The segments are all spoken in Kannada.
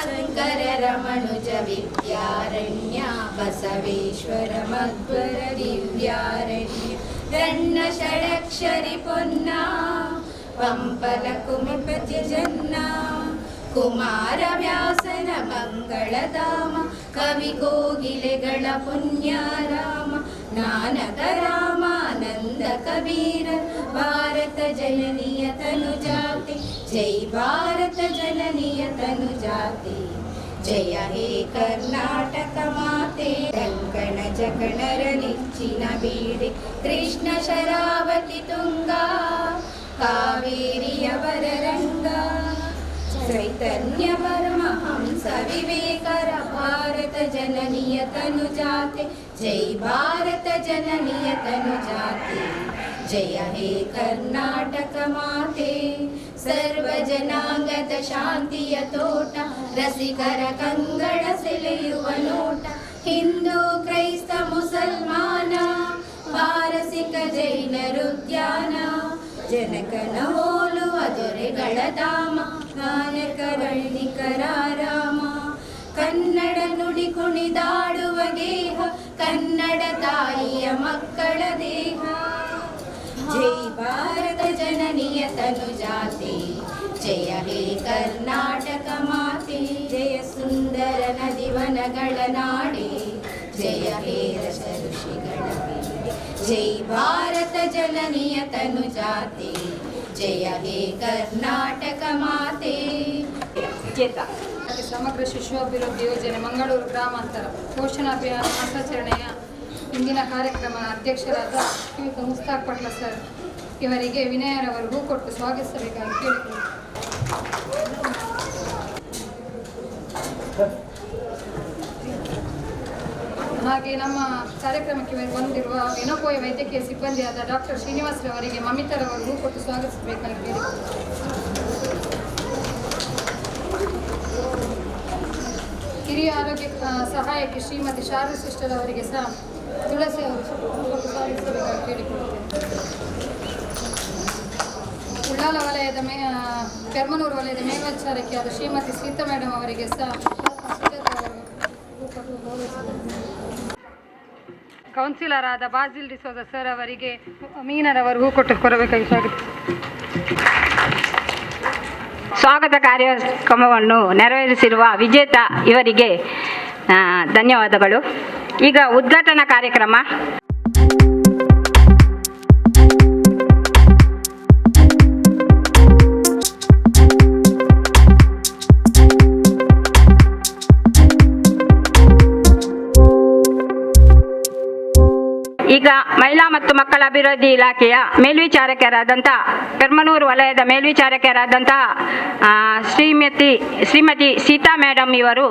ಶಂಕರ ರಮಣುಜ ವಿದ್ಯಾರಣ್ಯ ಬಸವೇಶ್ವರ ಮಧ್ವರ ದಿವ್ಯಾರಣ್ಯ ರಣ್ಣ ಷಡಕ್ಷರಿ ಪೊನ್ನ ಪಂಪಲ ಕುಮಿಪತಿ ಜನ್ನ ಕುಮಾರ ವ್ಯಾಸನ ಮಂಗಳಧಾಮ ಕವಿ ಕೋಗಿಲೆಗಳ ಪುಣ್ಯಾರಾಮ ನಾನಕ ರಾಮಾನಂದ ಕಬೀರ ಭಾರತ ಜನನಿಯ ತನು ಜಾತಿ ಜೈ ಭಾರತ ಜನನಿಯ ತನು ಜಾತಿ ಜಯ ಹೇ ಕರ್ನಾಟಕ ಮಾತೆ ಕಂಕಣ ಜಕಣರ ನೆಚ್ಚಿನ ಬೀಡೆ ಕೃಷ್ಣ ಶರಾವತಿ ತುಂಗಾ ಕಾವೇರಿಯವರ ರಂಗ ಚೈತನ್ಯ ಪರಮಹಂಸ ವಿವೇಕರ ಭಾರತ ಜನನಿಯ ತನು ಜಾತೆ ಜೈ ಭಾರತ ಜನನಿಯ ತನು ಜಾತೆ ಜಯ ಹೇ ಕರ್ನಾಟಕ ಮಾತೆ ಸರ್ವ ಜನಾಂಗದ ಶಾಂತಿಯ ತೋಟ ರಸಿಕರ ಕಂಗಳ ಸೆಳೆಯುವ ನೋಟ ಹಿಂದೂ ಕ್ರೈಸ್ತ ಮುಸಲ್ಮಾನ ಪಾರಸಿಕ ಜೈನರುದ್ಯಾನ ಜನಕನ ಹೋಲುವ ದೊರೆಗಳ ಧಾಮ ನಾಯಕರಣಿಕರ ರಾಮ ಕನ್ನಡ ನುಡಿ ಕುಣಿದಾಡುವ ಗೇಹ ಕನ್ನಡ ತಾಯಿಯ ಮಕ್ಕಳ ದೇಹ ಜೈ ಭಾರತ ಜನನಿಯ ತನು ಜಾತೆ ಜಯ ಹೇ ಕರ್ನಾಟಕ ಮಾತೆ ಜಯ ಸುಂದರ ನದಿವನಗಳ ನಾಡೆ ಜಯ ಹೇ ರಸ ಋಷಿಗಳ ಬೀಡೆ ಜೈ ಭಾರತ ಜನನಿಯ ತನು ಜಾತೆ ಜಯ ಹೇ ಕರ್ನಾಟಕ ಮಾತೆ. ಸಮಗ್ರ ಶಿಶು ಅಭಿವೃದ್ಧಿ ಯೋಜನೆ ಮಂಗಳೂರು ಗ್ರಾಮಾಂತರ ಪೋಷಣಾಭಿಯಾನ ಮಾಸಾಚರಣೆಯ ಇಂದಿನ ಕಾರ್ಯಕ್ರಮ ಅಧ್ಯಕ್ಷರಾದ ಶ್ರೀಯುತ ಮುಸ್ತಾಕ್ ಪಟ್ಲ ಸರ್ ಇವರಿಗೆ ವಿನಯರವರು ಹೂ ಕೊಟ್ಟು ಸ್ವಾಗತಿಸಬೇಕಾಗಿ ಕೇಳಿಕೊಳ್ಳಿ. ಹಾಗೆ ನಮ್ಮ ಕಾರ್ಯಕ್ರಮಕ್ಕೆ ಬಂದಿರುವ ಎನೋಪೋಯ ವೈದ್ಯಕೀಯ ಸಿಬ್ಬಂದಿಯಾದ ಡಾಕ್ಟರ್ ಶ್ರೀನಿವಾಸರವರಿಗೆ ಮಮಿತರವರು ಹೂ ಕೊಟ್ಟು ಸ್ವಾಗತಿಸಬೇಕಾಗಿ ಕೇಳಿಕೊಳ್ಳಿ. ಹಿರಿಯ ಆರೋಗ್ಯ ಸಹಾಯಕಿ ಶ್ರೀಮತಿ ಶಾರದಾ ಸಿಸ್ಟರ್ ಅವರಿಗೆ ಸಹ ತುಳಸಿ ಅವರು ಸ್ವಾಗತಿಸಬೇಕಾಗಿ ಕೇಳಿಕೊಳ್ಳುತ್ತೇನೆ. ಉಳ್ಳಾಲ ವಲಯದ ಪೆರ್ಮನೂರು ವಲಯದ ಮೇಲ್ವಿಚಾರಕಿಯಾದ ಶ್ರೀಮತಿ ಸೀತಾ ಮೇಡಮ್ ಅವರಿಗೆ ಸಹ ಕೌನ್ಸಿಲರ್ ಆದ ಬಾಜಿಲ್ ಡಿಸೋಜ ಸರ್ ಅವರಿಗೆ ಮೀನರವರು ಹೂ ಕೊಟ್ಟು ಕೊಡಬೇಕಾಗಿ ಸ್ವಾಗತ ಕಾರ್ಯಕ್ರಮವನ್ನು ನೆರವೇರಿಸಿರುವ ವಿಜೇತ ಇವರಿಗೆ ಧನ್ಯವಾದಗಳು. ಈಗ ಉದ್ಘಾಟನಾ ಕಾರ್ಯಕ್ರಮ. ಈಗ ಮಹಿಳಾ ಮತ್ತು ಮಕ್ಕಳ ಅಭಿವೃದ್ಧಿ ಇಲಾಖೆಯ ಮೇಲ್ವಿಚಾರಕರಾದಂಥ ಪೆರ್ಮನೂರು ವಲಯದ ಮೇಲ್ವಿಚಾರಕರಾದಂಥ ಶ್ರೀಮತಿ ಸೀತಾ ಮೇಡಮ್ ಇವರು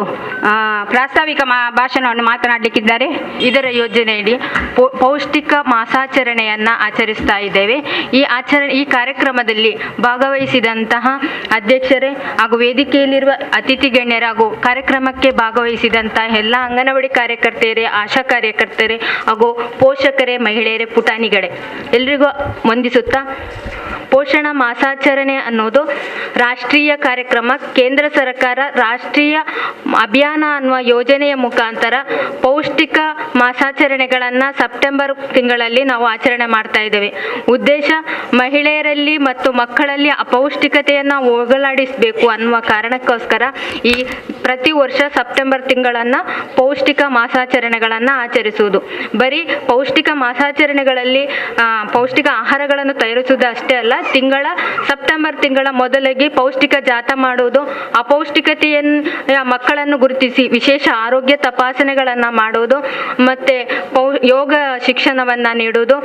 ಪ್ರಾಸ್ತಾವಿಕ ಭಾಷಣವನ್ನು ಮಾತನಾಡಲಿಕ್ಕಿದ್ದಾರೆ. ಇದರ ಯೋಜನೆಯಡಿ ಪೌಷ್ಟಿಕ ಮಾಸಾಚರಣೆಯನ್ನು ಆಚರಿಸ್ತಾ ಇದ್ದೇವೆ. ಈ ಕಾರ್ಯಕ್ರಮದಲ್ಲಿ ಭಾಗವಹಿಸಿದಂತಹ ಅಧ್ಯಕ್ಷರೇ ಹಾಗೂ ವೇದಿಕೆಯಲ್ಲಿರುವ ಅತಿಥಿ ಗಣ್ಯರು ಹಾಗೂ ಕಾರ್ಯಕ್ರಮಕ್ಕೆ ಭಾಗವಹಿಸಿದಂತಹ ಎಲ್ಲ ಅಂಗನವಾಡಿ ಕಾರ್ಯಕರ್ತೆಯರೇ, ಆಶಾ ಕಾರ್ಯಕರ್ತರೇ ಹಾಗೂ ಪೋಷಕರೇ, ಮಹಿಳೆಯರೇ, ಪುಟಾಣಿಗಳೇ ಎಲ್ರಿಗೂ ವಂದಿಸುತ್ತಾ, ಪೋಷಣ ಮಾಸಾಚರಣೆ ಅನ್ನೋದು ರಾಷ್ಟ್ರೀಯ ಕಾರ್ಯಕ್ರಮ. ಕೇಂದ್ರ ಸರ್ಕಾರ ರಾಷ್ಟ್ರೀಯ ಅಭಿಯಾನ ಅನ್ನುವ ಯೋಜನೆಯ ಮುಖಾಂತರ ಪೌಷ್ಟಿಕ ಮಾಸಾಚರಣೆಗಳನ್ನು ಸೆಪ್ಟೆಂಬರ್ ತಿಂಗಳಲ್ಲಿ ನಾವು ಆಚರಣೆ ಮಾಡ್ತಾ ಇದ್ದೇವೆ. ಉದ್ದೇಶ ಮಹಿಳೆಯರಲ್ಲಿ ಮತ್ತು ಮಕ್ಕಳಲ್ಲಿ ಅಪೌಷ್ಟಿಕತೆಯನ್ನು ಹೋಗಲಾಡಿಸಬೇಕು ಅನ್ನುವ ಕಾರಣಕ್ಕೋಸ್ಕರ ಈ ಪ್ರತಿ ವರ್ಷ ಸೆಪ್ಟೆಂಬರ್ ತಿಂಗಳನ್ನು ಪೌಷ್ಟಿಕ ಮಾಸಾಚರಣೆಗಳನ್ನು ಆಚರಿಸುವುದು. ಬರೀ ಪೌಷ್ಟಿಕ ಮಾಸಾಚರಣೆಗಳಲ್ಲಿ ಪೌಷ್ಟಿಕ ಆಹಾರಗಳನ್ನು ತಯಾರಿಸುವುದು ಅಷ್ಟೇ ಅಲ್ಲ, ಸೆಪ್ಟೆಂಬರ್ ತಿಂಗಳ ಮೊದಲಿಗೆ ಪೌಷ್ಟಿಕ ಜಾಥಾ ಮಾಡುವುದು, ಅಪೌಷ್ಟಿಕತೆಯ ಮಕ್ಕಳನ್ನು ಗುರುತಿಸಿ ವಿಶೇಷ ಆರೋಗ್ಯ ತಪಾಸಣೆಗಳನ್ನು ಮಾಡುವುದು, ಮತ್ತು ಯೋಗ ಶಿಕ್ಷಣವನ್ನು ನೀಡುವುದು,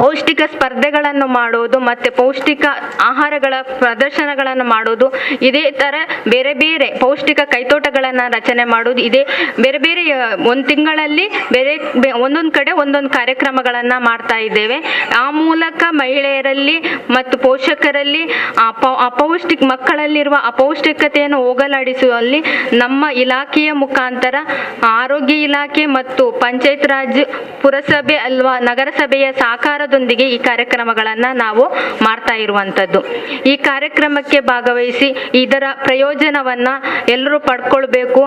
ಪೌಷ್ಟಿಕ ಸ್ಪರ್ಧೆಗಳನ್ನು ಮಾಡುವುದು ಮತ್ತು ಪೌಷ್ಟಿಕ ಆಹಾರಗಳ ಪ್ರದರ್ಶನಗಳನ್ನು ಮಾಡುವುದು, ಇದೇ ಥರ ಬೇರೆ ಬೇರೆ ಪೌಷ್ಟಿಕ ಕೈತೋಟಗಳನ್ನು ರಚನೆ ಮಾಡುವುದು, ಇದೇ ಬೇರೆ ಬೇರೆ ಒಂದು ತಿಂಗಳಲ್ಲಿ ಒಂದೊಂದು ಕಡೆ ಒಂದೊಂದು ಕಾರ್ಯಕ್ರಮಗಳನ್ನು ಮಾಡ್ತಾ ಇದ್ದೇವೆ. ಆ ಮೂಲಕ ಮಹಿಳೆಯರಲ್ಲಿ ಮತ್ತು ಪೋಷಕರಲ್ಲಿ ಮಕ್ಕಳಲ್ಲಿರುವ ಅಪೌಷ್ಟಿಕತೆಯನ್ನು ಹೋಗಲಾಡಿಸುವಲ್ಲಿ ನಮ್ಮ ಇಲಾಖೆಯ ಮುಖಾಂತರ ಆರೋಗ್ಯ ಇಲಾಖೆ ಮತ್ತು ಪಂಚಾಯತ್ ರಾಜ್, ಪುರಸಭೆ ಅಲ್ವಾ ನಗರಸಭೆಯ ಸಹಕಾರ ನಿರ್ಧಾರದೊಂದಿಗೆ ಈ ಕಾರ್ಯಕ್ರಮಗಳನ್ನು ನಾವು ಮಾಡ್ತಾ ಇರುವಂಥದ್ದು. ಈ ಕಾರ್ಯಕ್ರಮಕ್ಕೆ ಭಾಗವಹಿಸಿ ಇದರ ಪ್ರಯೋಜನವನ್ನು ಎಲ್ಲರೂ ಪಡ್ಕೊಳ್ಬೇಕು.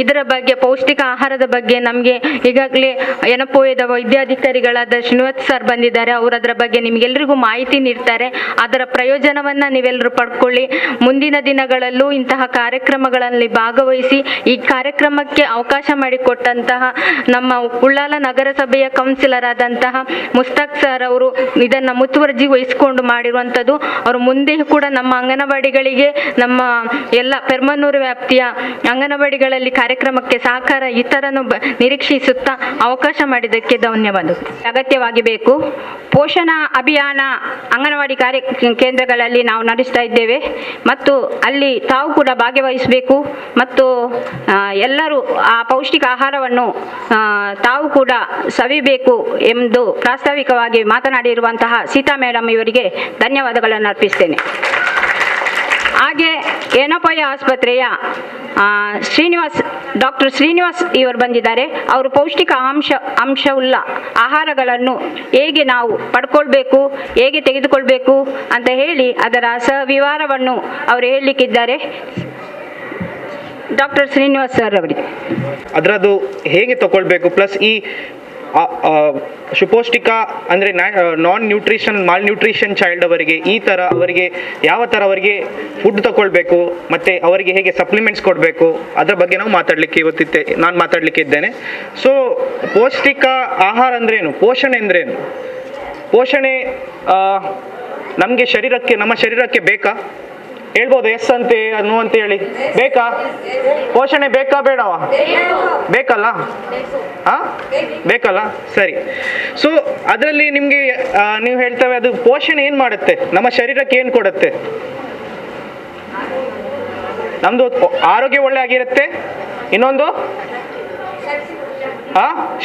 ಇದರ ಬಗ್ಗೆ ಪೌಷ್ಟಿಕ ಆಹಾರದ ಬಗ್ಗೆ ನಮಗೆ ಈಗಾಗಲೇ ಎನಪೋಯದ ವೈದ್ಯಾಧಿಕಾರಿಗಳಾದ ಶ್ರೀನಿವಾಸ್ ಸರ್ ಬಂದಿದ್ದಾರೆ. ಅವರು ಅದರ ಬಗ್ಗೆ ನಿಮಗೆಲ್ಲರಿಗೂ ಮಾಹಿತಿ ನೀಡ್ತಾರೆ. ಅದರ ಪ್ರಯೋಜನವನ್ನು ನೀವೆಲ್ಲರೂ ಪಡ್ಕೊಳ್ಳಿ. ಮುಂದಿನ ದಿನಗಳಲ್ಲೂ ಇಂತಹ ಕಾರ್ಯಕ್ರಮಗಳಲ್ಲಿ ಭಾಗವಹಿಸಿ ಈ ಕಾರ್ಯಕ್ರಮಕ್ಕೆ ಅವಕಾಶ ಮಾಡಿಕೊಟ್ಟಂತಹ ನಮ್ಮ ಉಳ್ಳಾಲ ನಗರಸಭೆಯ ಕೌನ್ಸಿಲರ್ ಆದಂತಹ ಮುಸ್ತಾಕ್ ಸರ್ ಅವರು ಇದನ್ನು ಮುತುವರ್ಜಿ ವಹಿಸಿಕೊಂಡು ಮಾಡಿರುವಂಥದ್ದು. ಅವರು ಮುಂದೆಯೂ ಕೂಡ ನಮ್ಮ ಅಂಗನವಾಡಿಗಳಿಗೆ, ನಮ್ಮ ಎಲ್ಲ ಪೆರ್ಮನೂರು ವ್ಯಾಪ್ತಿಯ ಅಂಗನವಾಡಿಗಳಲ್ಲಿ ಕಾರ್ಯಕ್ರಮಕ್ಕೆ ಸಹಕಾರ ಇತರನ್ನು ನಿರೀಕ್ಷಿಸುತ್ತಾ ಅವಕಾಶ ಮಾಡಿದ್ದಕ್ಕೆ ಧನ್ಯವಾದಗಳು. ಅಗತ್ಯವಾಗಿ ಬೇಕು. ಪೋಷಣ ಅಭಿಯಾನ ಅಂಗನವಾಡಿ ಕೇಂದ್ರಗಳಲ್ಲಿ ನಾವು ನಡೆಸ್ತಾ ಇದ್ದೇವೆ ಮತ್ತು ಅಲ್ಲಿ ತಾವು ಕೂಡ ಭಾಗವಹಿಸಬೇಕು ಮತ್ತು ಎಲ್ಲರೂ ಆ ಪೌಷ್ಟಿಕ ಆಹಾರವನ್ನು ತಾವು ಕೂಡ ಸವಿಬೇಕು ಎಂದು ಪ್ರಾಸ್ತಾವಿಕವಾಗಿ ಮಾತನಾಡಿರುವಂತಹ ಸೀತಾ ಮೇಡಮ್ ಇವರಿಗೆ ಧನ್ಯವಾದಗಳನ್ನು ಅರ್ಪಿಸ್ತೇನೆ. ಹಾಗೆ ಏನಪೋಯ ಆಸ್ಪತ್ರೆಯ ಡಾಕ್ಟರ್ ಶ್ರೀನಿವಾಸ್ ಇವರು ಬಂದಿದ್ದಾರೆ. ಅವರು ಪೌಷ್ಟಿಕ ಅಂಶವುಳ್ಳ ಆಹಾರಗಳನ್ನು ಹೇಗೆ ನಾವು ಪಡ್ಕೊಳ್ಬೇಕು, ಹೇಗೆ ತೆಗೆದುಕೊಳ್ಬೇಕು ಅಂತ ಹೇಳಿ ಅದರ ಸವಿವರವನ್ನು ಅವರು ಹೇಳಲಿಕ್ಕಿದ್ದಾರೆ. ಡಾಕ್ಟರ್ ಶ್ರೀನಿವಾಸ್ ಸರ್ ಅವರಿಗೆ ಅದರದ್ದು ಹೇಗೆ ತಗೊಳ್ಬೇಕು, ಪ್ಲಸ್ ಈ ಸುಪೌಷ್ಟಿಕ ಅಂದರೆ ನಾನ್ ನ್ಯೂಟ್ರಿಷನ್ ಮಾಲ್ ನ್ಯೂಟ್ರಿಷನ್ ಚೈಲ್ಡ್ ಅವರಿಗೆ ಈ ಥರ ಅವರಿಗೆ ಯಾವ ಥರ ಅವರಿಗೆ ಫುಡ್ ತಗೊಳ್ಬೇಕು ಮತ್ತು ಅವರಿಗೆ ಹೇಗೆ ಸಪ್ಲಿಮೆಂಟ್ಸ್ ಕೊಡಬೇಕು ಅದರ ಬಗ್ಗೆ ನಾವು ನಾನು ಮಾತಾಡಲಿಕ್ಕೆ ಇದ್ದೇನೆ. ಸೊ ಪೌಷ್ಟಿಕ ಆಹಾರ ಅಂದ್ರೇನು, ಪೋಷಣೆ ಅಂದ್ರೇನು? ಪೋಷಣೆ ನಮ್ಮ ಶರೀರಕ್ಕೆ ಬೇಕಾ? ಹೇಳ್ಬೋದು ಎಸ್ ಅಂತೆ ನೋ ಅಂತ ಹೇಳಿ. ಬೇಕಾ? ಪೋಷಣೆ ಬೇಕಾ ಬೇಡವಾ? ಬೇಕಲ್ಲ? ಬೇಕಲ್ಲ, ಸರಿ. ಸೊ ಅದರಲ್ಲಿ ನಿಮಗೆ ನೀವು ಹೇಳ್ತೇವೆ ಅದು ಪೋಷಣೆ ಏನು ಮಾಡುತ್ತೆ, ನಮ್ಮ ಶರೀರಕ್ಕೆ ಏನು ಕೊಡುತ್ತೆ? ನಮ್ದು ಆರೋಗ್ಯ ಒಳ್ಳೆ ಆಗಿರುತ್ತೆ, ಇನ್ನೊಂದು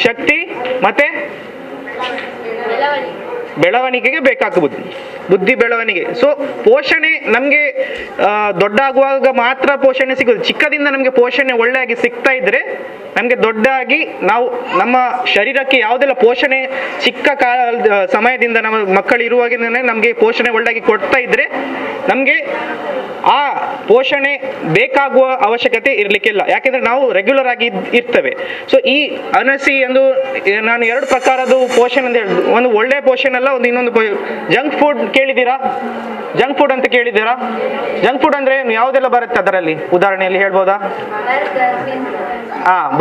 ಶಕ್ತಿ ಮತ್ತೆ ಬೆಳವಣಿಗೆಗೆ ಬೇಕಾಗಬಹುದು, ಬುದ್ಧಿ ಬೆಳವಣಿಗೆ. ಸೊ ಪೋಷಣೆ ನಮಗೆ ದೊಡ್ಡ ಆಗುವಾಗ ಮಾತ್ರ ಪೋಷಣೆ ಸಿಗೋದು. ಚಿಕ್ಕದಿಂದ ನಮಗೆ ಪೋಷಣೆ ಒಳ್ಳೆಯಾಗಿ ಸಿಗ್ತಾ ಇದ್ರೆ ನಮಗೆ ದೊಡ್ಡಾಗಿ ನಾವು ನಮ್ಮ ಶರೀರಕ್ಕೆ ಯಾವುದೆಲ್ಲ ಪೋಷಣೆ ಚಿಕ್ಕ ಸಮಯದಿಂದ ನಮ್ಮ ಮಕ್ಕಳು ಇರುವಾಗಿಂದನೇ ನಮಗೆ ಪೋಷಣೆ ಒಳ್ಳೆಯಾಗಿ ಕೊಡ್ತಾ ಇದ್ರೆ ನಮಗೆ ಆ ಪೋಷಣೆ ಬೇಕಾಗುವ ಅವಶ್ಯಕತೆ ಇರಲಿಕ್ಕಿಲ್ಲ, ಯಾಕೆಂದ್ರೆ ನಾವು ರೆಗ್ಯುಲರ್ ಆಗಿ ಇರ್ತೇವೆ. ಸೊ ಈ ಅನಸಿ ಎಂದು ನಾನು ಎರಡು ಪ್ರಕಾರದ ಪೋಷಣೆ ಅಂತ ಹೇಳಿದ್ದು, ಒಂದು ಒಳ್ಳೆ ಪೋಷಣೆ ಅಲ್ಲ, ಒಂದು ಇನ್ನೊಂದು ಜಂಕ್ ಫುಡ್ ಕೇಳಿದ್ದೀರಾ? ಜಂಕ್ ಫುಡ್ ಅಂತ ಕೇಳಿದ್ದೀರಾ? ಜಂಕ್ ಫುಡ್ ಅಂದ್ರೆ ಯಾವುದೆಲ್ಲ ಬರುತ್ತೆ ಅದರಲ್ಲಿ? ಉದಾಹರಣೆಯಲ್ಲಿ ಹೇಳ್ಬೋದಾ?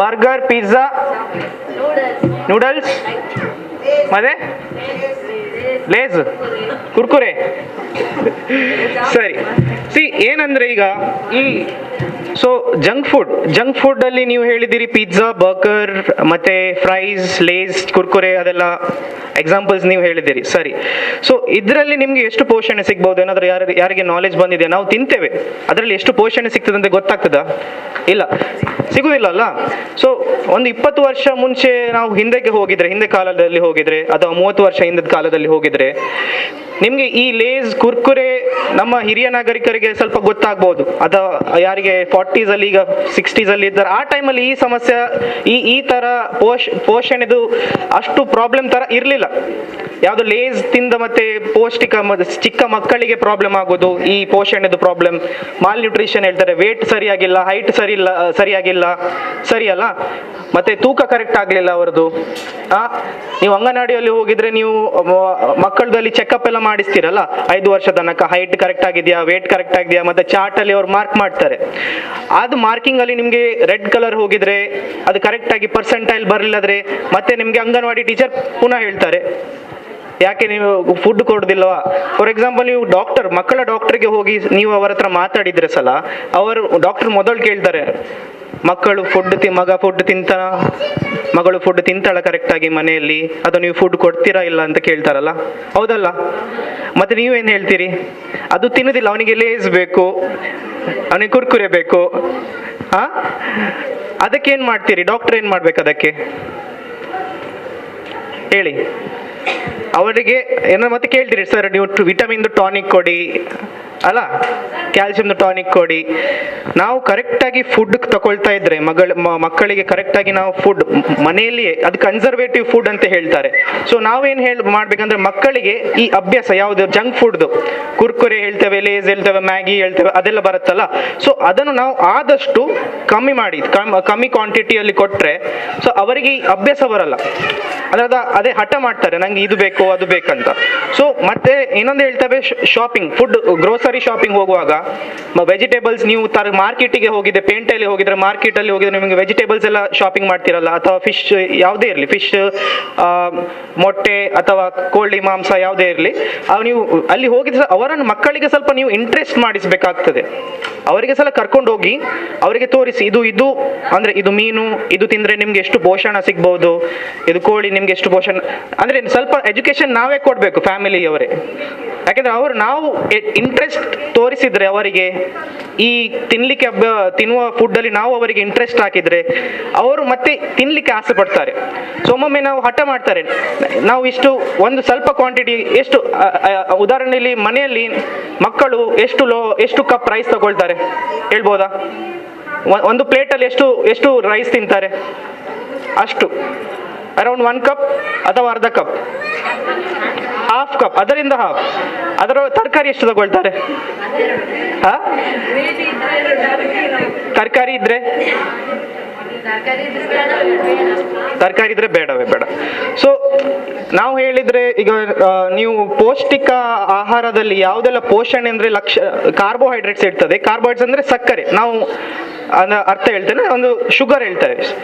ಬರ್ಗರ್, ಪಿಜ್ಜಾ, ನೂಡಲ್ಸ್ ಮತ್ತೆ ಲೇಸ್, ಕುರ್ಕುರೆ. ಸರಿ, ಏನಂದ್ರೆ ಈಗ ಈ ಜಂಕ್ ಫುಡ್ ಅಲ್ಲಿ ನೀವು ಹೇಳಿದಿರಿ ಪಿಜ್ಜಾ, ಬರ್ಗರ್ ಮತ್ತೆ ಫ್ರೈಸ್, ಲೇಸ್, ಕುರ್ಕುರೆ ಅದೆಲ್ಲ ಎಕ್ಸಾಂಪಲ್ಸ್ ನೀವು ಹೇಳಿದಿರಿ. ಸರಿ, ಸೊ ಇದರಲ್ಲಿ ನಿಮ್ಗೆ ಎಷ್ಟು ಪೋಷಣೆ ಸಿಗ್ಬಹುದು ಏನಾದ್ರೂ ಯಾರಿಗೆ ನಾಲೆಜ್ ಬಂದಿದೆ? ನಾವು ತಿಂತೇವೆ, ಅದರಲ್ಲಿ ಎಷ್ಟು ಪೋಷಣೆ ಸಿಗ್ತದೆ ಅಂತ ಗೊತ್ತಾಗ್ತದ? ಇಲ್ಲ, ಸಿಗುದಿಲ್ಲ ಅಲ್ಲ. ಸೊ ಒಂದು 20 ವರ್ಷ ಮುಂಚೆ ನಾವು ಹಿಂದೆ ಕಾಲದಲ್ಲಿ ಹೋಗಿದ್ರೆ ಅಥವಾ 30 ವರ್ಷ ಹಿಂದದ ಕಾಲದಲ್ಲಿ ಹೋಗಿದ್ರೆ ನಿಮ್ಗೆ ಈ ಲೇಸ್, ಕುರ್ಕುರೆ ನಮ್ಮ ಹಿರಿಯ ನಾಗರಿಕರಿಗೆ ಸ್ವಲ್ಪ ಗೊತ್ತಾಗ್ಬಹುದು. ಅಥವಾ ಯಾರಿಗೆ 40s ಅಲ್ಲಿ ಈಗ 60s ಅಲ್ಲಿ ಇದ್ದಾರೆ ಆ ಟೈಮಲ್ಲಿ ಈ ಸಮಸ್ಯೆ ಈ ತರ ಪೋಷಣೆದು ಅಷ್ಟು ಪ್ರಾಬ್ಲಮ್ ತರ ಇರ್ಲಿಲ್ಲ. ಯಾವುದು ಲೇಸ್ ತಿಂದ ಮತ್ತೆ ಪೌಷ್ಟಿಕ ಚಿಕ್ಕ ಮಕ್ಕಳಿಗೆ ಪ್ರಾಬ್ಲಮ್ ಆಗೋದು ಈ ಪೋಷಣೆದು ಪ್ರಾಬ್ಲಮ್. ಮಾಲ್ ನ್ಯೂಟ್ರಿಷನ್ ಹೇಳ್ತಾರೆ, ವೇಟ್ ಸರಿಯಾಗಿಲ್ಲ, ಹೈಟ್ ಸರಿಯಾಗಿಲ್ಲ, ಸರಿಯಲ್ಲ, ಮತ್ತೆ ತೂಕ ಕರೆಕ್ಟ್ ಆಗ್ಲಿಲ್ಲ ಅವರದು. ನೀವು ಅಂಗನವಾಡಿಯಲ್ಲಿ ಹೋಗಿದ್ರೆ ನೀವು ಮಕ್ಕಳದಲ್ಲಿ ಚೆಕಪ್ ಎಲ್ಲ ಮಾಡಿಸ್ತೀರಲ್ಲ, 5 ವರ್ಷ ತನಕ ಹೈಟ್ ಕರೆಕ್ಟ್ ಆಗಿದೆಯಾ, ವೇಟ್ ಕರೆಕ್ಟ್ ಆಗಿದೆಯಾ, ಮತ್ತೆ ಚಾರ್ಟ್ ಅಲ್ಲಿ ಅವ್ರು ಮಾರ್ಕ್ ಮಾಡ್ತಾರೆ. ಅದು ಮಾರ್ಕಿಂಗ್ ಅಲ್ಲಿ ನಿಮ್ಗೆ ರೆಡ್ ಕಲರ್ ಹೋಗಿದ್ರೆ ಅದು ಕರೆಕ್ಟ್ ಆಗಿ ಪರ್ಸೆಂಟೈಲ್ ಬರಲಿಲ್ಲದ್ರೆ ಮತ್ತೆ ನಿಮ್ಗೆ ಅಂಗನವಾಡಿ ಟೀಚರ್ ಪುನಃ ಹೇಳ್ತಾರೆ, ಯಾಕೆ ನೀವು ಫುಡ್ ಕೊಡೋದಿಲ್ವಾ? ಫಾರ್ ಎಕ್ಸಾಂಪಲ್ ನೀವು ಮಕ್ಕಳ ಡಾಕ್ಟರ್ಗೆ ಹೋಗಿ ನೀವು ಅವರ ಹತ್ರ ಮಾತಾಡಿದ್ರೆ ಸಲ ಅವರು ಡಾಕ್ಟರ್ ಮೊದಲು ಕೇಳ್ತಾರೆ, ಮಗಳು ಫುಡ್ ತಿಂತಾಳ ಕರೆಕ್ಟ್ ಆಗಿ ಮನೆಯಲ್ಲಿ, ಅದು ನೀವು ಫುಡ್ ಕೊಡ್ತೀರಾ ಇಲ್ಲ ಅಂತ ಕೇಳ್ತಾರಲ್ಲ, ಹೌದಲ್ಲ? ಮತ್ತೆ ನೀವೇನು ಹೇಳ್ತೀರಿ? ಅದು ತಿನ್ನೋದಿಲ್ಲ, ಅವನಿಗೆ ಲೇಸ್ ಬೇಕು, ಅವನಿಗೆ ಕುರ್ಕುರೆ ಬೇಕು. ಅದಕ್ಕೆ ಏನ್ ಮಾಡ್ತೀರಿ? ಡಾಕ್ಟರ್ ಏನ್ ಮಾಡ್ಬೇಕು ಅದಕ್ಕೆ ಹೇಳಿ? ಅವರಿಗೆ ಏನೋ ಮತ್ತೆ ಕೇಳ್ತೀರಿ ಸರ್ ನೀವು ವಿಟಮಿನ್ದು ಟಾನಿಕ್ ಕೊಡಿ ಅಲ್ಲ, ಕ್ಯಾಲ್ಸಿಯಮ್ದು ಟಾನಿಕ್ ಕೊಡಿ. ನಾವು ಕರೆಕ್ಟಾಗಿ ಫುಡ್ ತಗೊಳ್ತಾ ಇದ್ರೆ ಮಕ್ಕಳಿಗೆ ಕರೆಕ್ಟಾಗಿ ನಾವು ಫುಡ್ ಮನೆಯಲ್ಲಿಯೇ, ಅದು ಕನ್ಸರ್ವೇಟಿವ್ ಫುಡ್ ಅಂತ ಹೇಳ್ತಾರೆ. ಸೊ ನಾವೇನು ಮಾಡ್ಬೇಕಂದ್ರೆ ಮಕ್ಕಳಿಗೆ ಈ ಅಭ್ಯಾಸ ಯಾವುದು ಜಂಕ್ ಫುಡ್ದು, ಕುರ್ಕುರೆ ಹೇಳ್ತೇವೆ, ಲೇಸ್ ಹೇಳ್ತೇವೆ, ಮ್ಯಾಗಿ ಹೇಳ್ತೇವೆ, ಅದೆಲ್ಲ ಬರುತ್ತಲ್ಲ. ಸೊ ಅದನ್ನು ನಾವು ಆದಷ್ಟು ಕಮ್ಮಿ ಮಾಡಿ ಕಮ್ಮಿ ಕ್ವಾಂಟಿಟಿಯಲ್ಲಿ ಕೊಟ್ಟರೆ ಸೊ ಅವರಿಗೆ ಈ ಅಭ್ಯಾಸ ಬರಲ್ಲ. ಅದೇ ಹಠ ಮಾಡ್ತಾರೆ, ನಂಗೆ ಇದು ಬೇಕು ಅದು ಬೇಕಂತ. ಸೊ ಮತ್ತೆ ಇನ್ನೊಂದು ಹೇಳ್ತೇವೆ, ಶಾಪಿಂಗ್ ಫುಡ್ ಗ್ರೋಸರಿ ಶಾಪಿಂಗ್ ಹೋಗುವಾಗ ವೆಜಿಟೇಬಲ್ಸ್ ನೀವು ಮಾರ್ಕೆಟಿಗೆ ಹೋಗಿದ್ದೆ, ಪೇಂಟಲ್ಲಿ ಹೋಗಿದ್ರೆ, ಮಾರ್ಕೆಟಲ್ಲಿ ಹೋಗಿದ್ರೆ ನಿಮಗೆ ವೆಜಿಟೇಬಲ್ಸ್ ಎಲ್ಲ ಶಾಪಿಂಗ್ ಮಾಡ್ತಿರಲ್ಲ, ಅಥವಾ ಫಿಶ್ ಯಾವುದೇ ಇರಲಿ, ಫಿಶ್ ಮೊಟ್ಟೆ ಅಥವಾ ಕೋಳಿ ಮಾಂಸ ಯಾವುದೇ ಇರಲಿ, ನೀವು ಅಲ್ಲಿ ಹೋಗಿದ್ರೆ ಅವರನ್ನು ಮಕ್ಕಳಿಗೆ ಸ್ವಲ್ಪ ನೀವು ಇಂಟ್ರೆಸ್ಟ್ ಮಾಡಿಸಬೇಕಾಗ್ತದೆ. ಅವರಿಗೆ ಸಲ ಕರ್ಕೊಂಡು ಹೋಗಿ ಅವರಿಗೆ ತೋರಿಸಿ, ಇದು ಅಂದ್ರೆ ಇದು ಮೀನು, ಇದು ತಿಂದ್ರೆ ನಿಮ್ಗೆ ಎಷ್ಟು ಪೋಷಣ ಸಿಗ್ಬಹುದು, ಇದು ಕೋಳಿ ನಿಮ್ಗೆ ಎಷ್ಟು ಪೋಷಣ, ಅಂದ್ರೆ ಸ್ವಲ್ಪ ಎಜುಕೇಶನ್ ನಾವೇ ಕೊಡ್ಬೇಕು ಫ್ಯಾಮಿಲಿಯವರೇ. ಯಾಕಂದ್ರೆ ನಾವು ಇಂಟ್ರೆಸ್ಟ್ ತೋರಿಸಿದ್ರೆ ಅವರಿಗೆ ಈ ತಿನ್ನುವ ಫುಡ್ಡಲ್ಲಿ ನಾವು ಅವರಿಗೆ ಇಂಟ್ರೆಸ್ಟ್ ಹಾಕಿದ್ರೆ ಅವರು ಮತ್ತೆ ತಿನ್ಲಿಕ್ಕೆ ಆಸೆ ಪಡ್ತಾರೆ. ಸೊ ಒಮ್ಮೊಮ್ಮೆ ನಾವು ಹಠ ಮಾಡ್ತಾರೆ, ನಾವು ಒಂದು ಸ್ವಲ್ಪ ಕ್ವಾಂಟಿಟಿ ಎಷ್ಟು, ಉದಾಹರಣೆಯಲ್ಲಿ ಮನೆಯಲ್ಲಿ ಮಕ್ಕಳು ಎಷ್ಟು ಕಪ್ ರೈಸ್ ತಗೊಳ್ತಾರೆ ಹೇಳ್ಬೋದಾ? ಒಂದು ಪ್ಲೇಟಲ್ಲಿ ಎಷ್ಟು ರೈಸ್ ತಿಂತಾರೆ? ಅಷ್ಟು ಅರೌಂಡ್ 1 ಕಪ್ ಅಥವಾ ಅರ್ಧ ಕಪ್, ಹಾಫ್ ಕಪ್, ಅದರಿಂದ ಹಾಫ್. ಅದರ ತರಕಾರಿ ಎಷ್ಟು ತಗೊಳ್ತಾರೆ? ತರಕಾರಿ ಇದ್ರೆ ಬೇಡವೇ ಬೇಡ. ಸೊ ನಾವು ಹೇಳಿದ್ರೆ ಈಗ ನೀವು ಪೌಷ್ಟಿಕ ಆಹಾರದಲ್ಲಿ ಯಾವುದೆಲ್ಲ ಪೋಷಣೆ ಅಂದ್ರೆ ಕಾರ್ಬೋಹೈಡ್ರೇಟ್ಸ್ ಇರ್ತದೆ. ಕಾರ್ಬೋಹೈಡ್ರೇಟ್ಸ್ ಅಂದ್ರೆ ಸಕ್ಕರೆ, ನಾವು ಅರ್ಥ ಹೇಳ್ತೇನೆ. ಒಂದು ಶುಗರ್ ಹೇಳ್ತಾರೆ,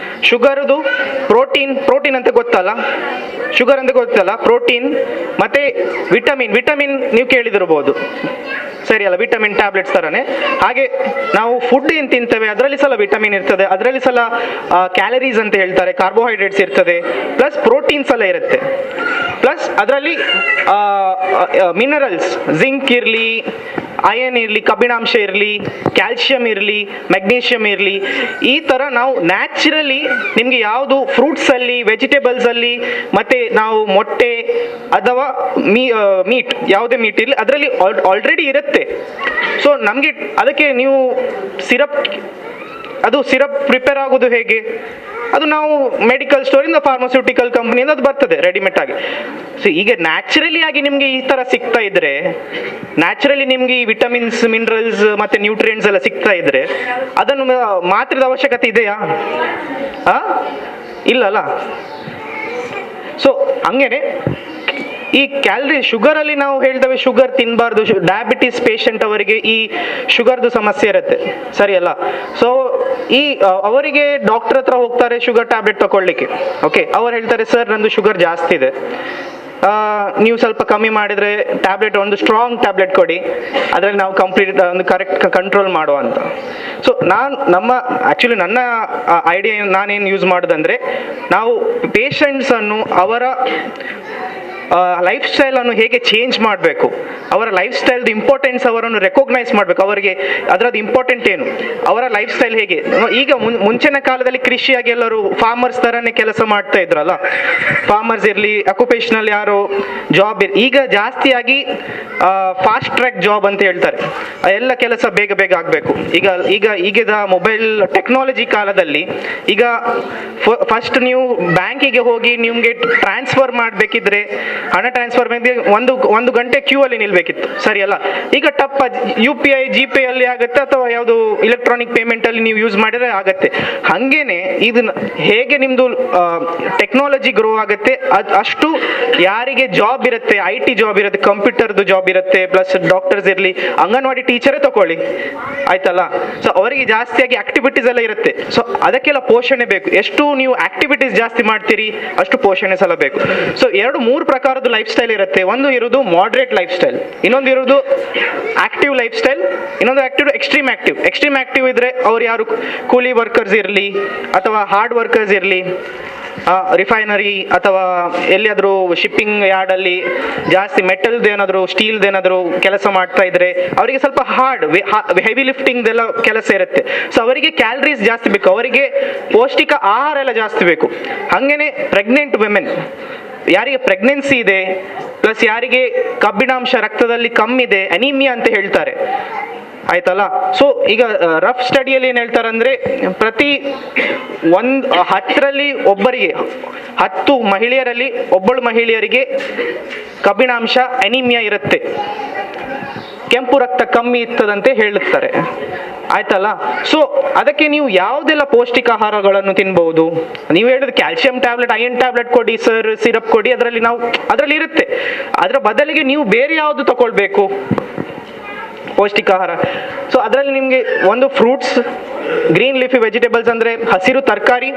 ಶುಗರ್ದು ಪ್ರೋಟೀನ್ ಅಂತ ಗೊತ್ತಲ್ಲ, ಶುಗರ್ ಅಂತ ಗೊತ್ತಲ್ಲ, ಪ್ರೋಟೀನ್ ಮತ್ತೆ ವಿಟಮಿನ್ ನೀವು ಕೇಳಿದಿರಬಹುದು, ಸರಿ ಅಲ್ಲ, ವಿಟಮಿನ್ ಟ್ಯಾಬ್ಲೆಟ್ಸ್ ತರನೇ. ಹಾಗೆ ನಾವು ಫುಡ್ ಏನು ತಿಂತೇವೆ ಅದರಲ್ಲಿ ಸಲ ವಿಟಮಿನ್ ಇರ್ತದೆ, ಅದರಲ್ಲಿ ಸಲ ಕ್ಯಾಲರೀಸ್ ಅಂತ ಹೇಳ್ತಾರೆ, ಕಾರ್ಬೋಹೈಡ್ರೇಟ್ಸ್ ಇರ್ತದೆ, ಪ್ಲಸ್ ಪ್ರೋಟೀನ್ಸ್ ಎಲ್ಲ ಇರುತ್ತೆ, ಪ್ಲಸ್ ಅದರಲ್ಲಿ ಮಿನರಲ್ಸ್, ಜಿಂಕ್ ಇರಲಿ, ಅಯನ್ ಇರಲಿ, ಕಬ್ಬಿಣಾಂಶ ಇರಲಿ, ಕ್ಯಾಲ್ಸಿಯಂ ಇರಲಿ, ಮೆಗ್ನೀಷಿಯಂ ಇರಲಿ, ಈ ಥರ ನಾವು ನ್ಯಾಚುರಲಿ ನಿಮಗೆ ಯಾವುದು ಫ್ರೂಟ್ಸಲ್ಲಿ, ವೆಜಿಟೇಬಲ್ಸಲ್ಲಿ, ಮತ್ತು ನಾವು ಮೊಟ್ಟೆ ಅಥವಾ ಮೀಟ್, ಯಾವುದೇ ಮೀಟ್ ಇರಲಿ ಅದರಲ್ಲಿ ಆಲ್ರೆಡಿ ಇರುತ್ತೆ. ಸೊ ನಮಗೆ ಅದಕ್ಕೆ ನೀವು ಸಿರಪ್ ಪ್ರಿಪೇರ್ ಆಗೋದು ಹೇಗೆ? ಅದು ನಾವು ಮೆಡಿಕಲ್ ಸ್ಟೋರಿಂದ, ಫಾರ್ಮಾಸ್ಯೂಟಿಕಲ್ ಕಂಪ್ನಿಯಿಂದ ಅದು ಬರ್ತದೆ ರೆಡಿಮೇಡ್ ಆಗಿ. ಸೊ ಈಗ ನ್ಯಾಚುರಲಿ ಆಗಿ ನಿಮಗೆ ಈ ಥರ ಸಿಗ್ತಾ ಇದ್ರೆ, ನ್ಯಾಚುರಲಿ ನಿಮಗೆ ಈ ವಿಟಮಿನ್ಸ್, ಮಿನರಲ್ಸ್ ಮತ್ತು ನ್ಯೂಟ್ರಿಯೆಂಟ್ಸ್ ಎಲ್ಲ ಸಿಗ್ತಾ ಇದ್ರೆ ಅದನ್ನು ಮಾತ್ರದ ಅವಶ್ಯಕತೆ ಇದೆಯಾ? ಇಲ್ಲಲ್ಲ. ಸೊ ಹಂಗೇನೆ ಈ ಶುಗರಲ್ಲಿ ನಾವು ಹೇಳ್ತೇವೆ ಶುಗರ್ ತಿನ್ನಬಾರ್ದು, ಡಯಾಬಿಟಿಸ್ ಪೇಷಂಟ್ ಅವರಿಗೆ ಈ ಶುಗರ್ದು ಸಮಸ್ಯೆ ಇರುತ್ತೆ, ಸರಿಯಲ್ಲ. ಸೊ ಅವರಿಗೆ ಡಾಕ್ಟರ್ ಹತ್ರ ಹೋಗ್ತಾರೆ ಶುಗರ್ ಟ್ಯಾಬ್ಲೆಟ್ ತಗೊಳ್ಳಿಕ್ಕೆ. ಓಕೆ, ಅವ್ರು ಹೇಳ್ತಾರೆ ಸರ್ ನಂದು ಶುಗರ್ ಜಾಸ್ತಿ ಇದೆ, ನೀವು ಸ್ವಲ್ಪ ಕಮ್ಮಿ ಮಾಡಿದರೆ ಟ್ಯಾಬ್ಲೆಟ್, ಒಂದು ಸ್ಟ್ರಾಂಗ್ ಟ್ಯಾಬ್ಲೆಟ್ ಕೊಡಿ, ಅದರಲ್ಲಿ ನಾವು ಒಂದು ಕರೆಕ್ಟ್ ಕಂಟ್ರೋಲ್ ಮಾಡುವ ಅಂತ. ಸೊ ನನ್ನ ಐಡಿಯಾ ನಾನೇನು ಯೂಸ್ ಮಾಡೋದಂದರೆ, ನಾವು ಪೇಷಂಟ್ಸನ್ನು ಅವರ ಲೈಫ್ ಸ್ಟೈಲನ್ನು ಹೇಗೆ ಚೇಂಜ್ ಮಾಡಬೇಕು, ಅವರ ಲೈಫ್ ಸ್ಟೈಲ್ದು ಇಂಪಾರ್ಟೆನ್ಸ್ ಅವರನ್ನು ರೆಕಾಗ್ನೈಸ್ ಮಾಡಬೇಕು, ಅವರಿಗೆ ಅದರದ್ದು ಇಂಪಾರ್ಟೆಂಟ್ ಏನು, ಅವರ ಲೈಫ್ ಸ್ಟೈಲ್ ಹೇಗೆ. ಈಗ ಮುಂಚಿನ ಕಾಲದಲ್ಲಿ ಕೃಷಿಯಾಗಿ ಎಲ್ಲರೂ ಫಾರ್ಮರ್ಸ್ ಥರನೇ ಕೆಲಸ ಮಾಡ್ತಾ ಇದ್ರಲ್ಲ, ಫಾರ್ಮರ್ಸ್ ಇರಲಿ, ಅಕ್ಯುಪೇಷನಲ್ ಯಾರು ಜಾಬ್ ಈಗ ಜಾಸ್ತಿಯಾಗಿ ಫಾಸ್ಟ್ ಟ್ರ್ಯಾಕ್ ಜಾಬ್ ಅಂತ ಹೇಳ್ತಾರೆ, ಎಲ್ಲ ಕೆಲಸ ಬೇಗ ಬೇಗ ಆಗಬೇಕು. ಈಗಿದ ಮೊಬೈಲ್ ಟೆಕ್ನಾಲಜಿ ಕಾಲದಲ್ಲಿ ಈಗ ಫಸ್ಟ್ ನೀವು ಬ್ಯಾಂಕಿಗೆ ಹೋಗಿ ನಿಮಗೆ ಟ್ರಾನ್ಸ್ಫರ್ ಮಾಡಬೇಕಿದ್ರೆ, ಹಣ ಟ್ರಾನ್ಸ್ಫರ್ ಒಂದು ಗಂಟೆ ಕ್ಯೂ ಅಲ್ಲಿ ನಿಲ್ಬೇಕಿತ್ತು, ಸರಿಯಲ್ಲ. ಈಗ ಟಪ್ಪ UPI GPay ಅಲ್ಲಿ ಆಗುತ್ತೆ, ಅಥವಾ ಯಾವುದು ಇಲೆಕ್ಟ್ರಾನಿಕ್ ಪೇಮೆಂಟ್ ಅಲ್ಲಿ ನೀವು ಯೂಸ್ ಮಾಡಿದ್ರೆ ಆಗುತ್ತೆ. ಹಂಗೇನೆ ಇದನ್ನ ಹೇಗೆ ನಿಮ್ದು ಟೆಕ್ನಾಲಜಿ ಗ್ರೋ ಆಗುತ್ತೆ, ಅಷ್ಟು ಯಾರಿಗೆ ಜಾಬ್ ಇರುತ್ತೆ, IT ಜಾಬ್ ಇರುತ್ತೆ, ಕಂಪ್ಯೂಟರ್ದು ಜಾಬ್ ಇರುತ್ತೆ, ಪ್ಲಸ್ ಡಾಕ್ಟರ್ಸ್ ಇರಲಿ, ಅಂಗನವಾಡಿ ಟೀಚರೇ ತಗೊಳ್ಳಿ, ಆಯ್ತಲ್ಲ. ಸೊ ಅವರಿಗೆ ಜಾಸ್ತಿಯಾಗಿ ಆಕ್ಟಿವಿಟೀಸ್ ಎಲ್ಲ ಇರುತ್ತೆ. ಸೊ ಅದಕ್ಕೆಲ್ಲ ಪೋಷಣೆ ಬೇಕು. ಎಷ್ಟು ನೀವು ಆಕ್ಟಿವಿಟೀಸ್ ಜಾಸ್ತಿ ಮಾಡ್ತೀರಿ ಅಷ್ಟು ಪೋಷಣೆ ಸಲ ಬೇಕು. ಸೊ 2-3 ಪ್ರಕಾರದ ಲೈಫ್ ಸ್ಟೈಲ್ ಇರುತ್ತೆ. ಒಂದು ಇರೋದು ಮಾಡ್ರೇಟ್ ಲೈಫ್ ಸ್ಟೈಲ್, ಇನ್ನೊಂದು ಇರೋದು ಆಕ್ಟಿವ್ ಲೈಫ್ ಸ್ಟೈಲ್, ಇನ್ನೊಂದು ಎಕ್ಸ್ಟ್ರೀಮ್ ಆಕ್ಟಿವ್ ಇದ್ರೆ ಅವ್ರು ಯಾರು ಕೂಲಿ ವರ್ಕರ್ಸ್ ಇರಲಿ ಅಥವಾ ಹಾರ್ಡ್ ವರ್ಕರ್ಸ್ ಇರಲಿ, ರಿಫೈನರಿ ಅಥವಾ ಎಲ್ಲಿಯಾದರೂ ಶಿಪ್ಪಿಂಗ್ ಯಾರ್ಡಲ್ಲಿ ಜಾಸ್ತಿ ಮೆಟಲ್ದು ಏನಾದರೂ ಸ್ಟೀಲ್ದು ಏನಾದರೂ ಕೆಲಸ ಮಾಡ್ತಾ ಇದ್ರೆ ಅವರಿಗೆ ಸ್ವಲ್ಪ ಹೆವಿ ಲಿಫ್ಟಿಂಗ್ದೆಲ್ಲ ಕೆಲಸ ಇರುತ್ತೆ. ಸೊ ಅವರಿಗೆ ಕ್ಯಾಲರೀಸ್ ಜಾಸ್ತಿ ಬೇಕು, ಅವರಿಗೆ ಪೌಷ್ಟಿಕ ಆಹಾರ ಎಲ್ಲ ಜಾಸ್ತಿ ಬೇಕು. ಹಾಗೇನೆ ಪ್ರೆಗ್ನೆಂಟ್ ವುಮೆನ್ ಯಾರಿಗೆ ಪ್ರೆಗ್ನೆನ್ಸಿ ಇದೆ ಪ್ಲಸ್ ಯಾರಿಗೆ ಕಬ್ಬಿಣಾಂಶ ರಕ್ತದಲ್ಲಿ ಕಮ್ಮಿ ಇದೆ, ಅನಿಮಿಯಾ ಅಂತ ಹೇಳ್ತಾರೆ, ಆಯ್ತಲ್ಲ. ಸೊ ಈಗ ರಫ್ ಸ್ಟಡಿಯಲ್ಲಿ ಏನು ಹೇಳ್ತಾರೆ ಅಂದರೆ, ಪ್ರತಿ 10ರಲ್ಲಿ ಒಬ್ಬರಿಗೆ 10 ಮಹಿಳೆಯರಲ್ಲಿ ಒಬ್ಬಳು ಮಹಿಳೆಯರಿಗೆ ಕಬ್ಬಿಣಾಂಶ ಅನಿಮಿಯಾ ಇರುತ್ತೆ, ಕೆಂಪು ರಕ್ತ ಕಮ್ಮಿ ಇರ್ತದಂತೆ ಹೇಳುತ್ತಾರೆ, ಆಯ್ತಲ್ಲ. ಸೊ ಅದಕ್ಕೆ ನೀವು ಯಾವುದೆಲ್ಲ ಪೌಷ್ಟಿಕಾಹಾರಗಳನ್ನು ತಿನ್ಬಹುದು? ನೀವು ಹೇಳಿದ್ರೆ ಕ್ಯಾಲ್ಸಿಯಂ ಟ್ಯಾಬ್ಲೆಟ್, ಐರನ್ ಟ್ಯಾಬ್ಲೆಟ್ ಕೊಡಿ ಸರ್, ಸಿರಪ್ ಕೊಡಿ, ಅದರಲ್ಲಿ ಇರುತ್ತೆ. ಅದರ ಬದಲಿಗೆ ನೀವು ಬೇರೆ ಯಾವುದು ತಗೊಳ್ಬೇಕು ಪೌಷ್ಟಿಕಾಹಾರ? ಸೊ ಅದರಲ್ಲಿ ನಿಮಗೆ ಒಂದು ಫ್ರೂಟ್ಸ್, ಗ್ರೀನ್ ಲೀಫಿ ವೆಜಿಟೇಬಲ್ಸ್ ಅಂದರೆ ಹಸಿರು ತರಕಾರಿ,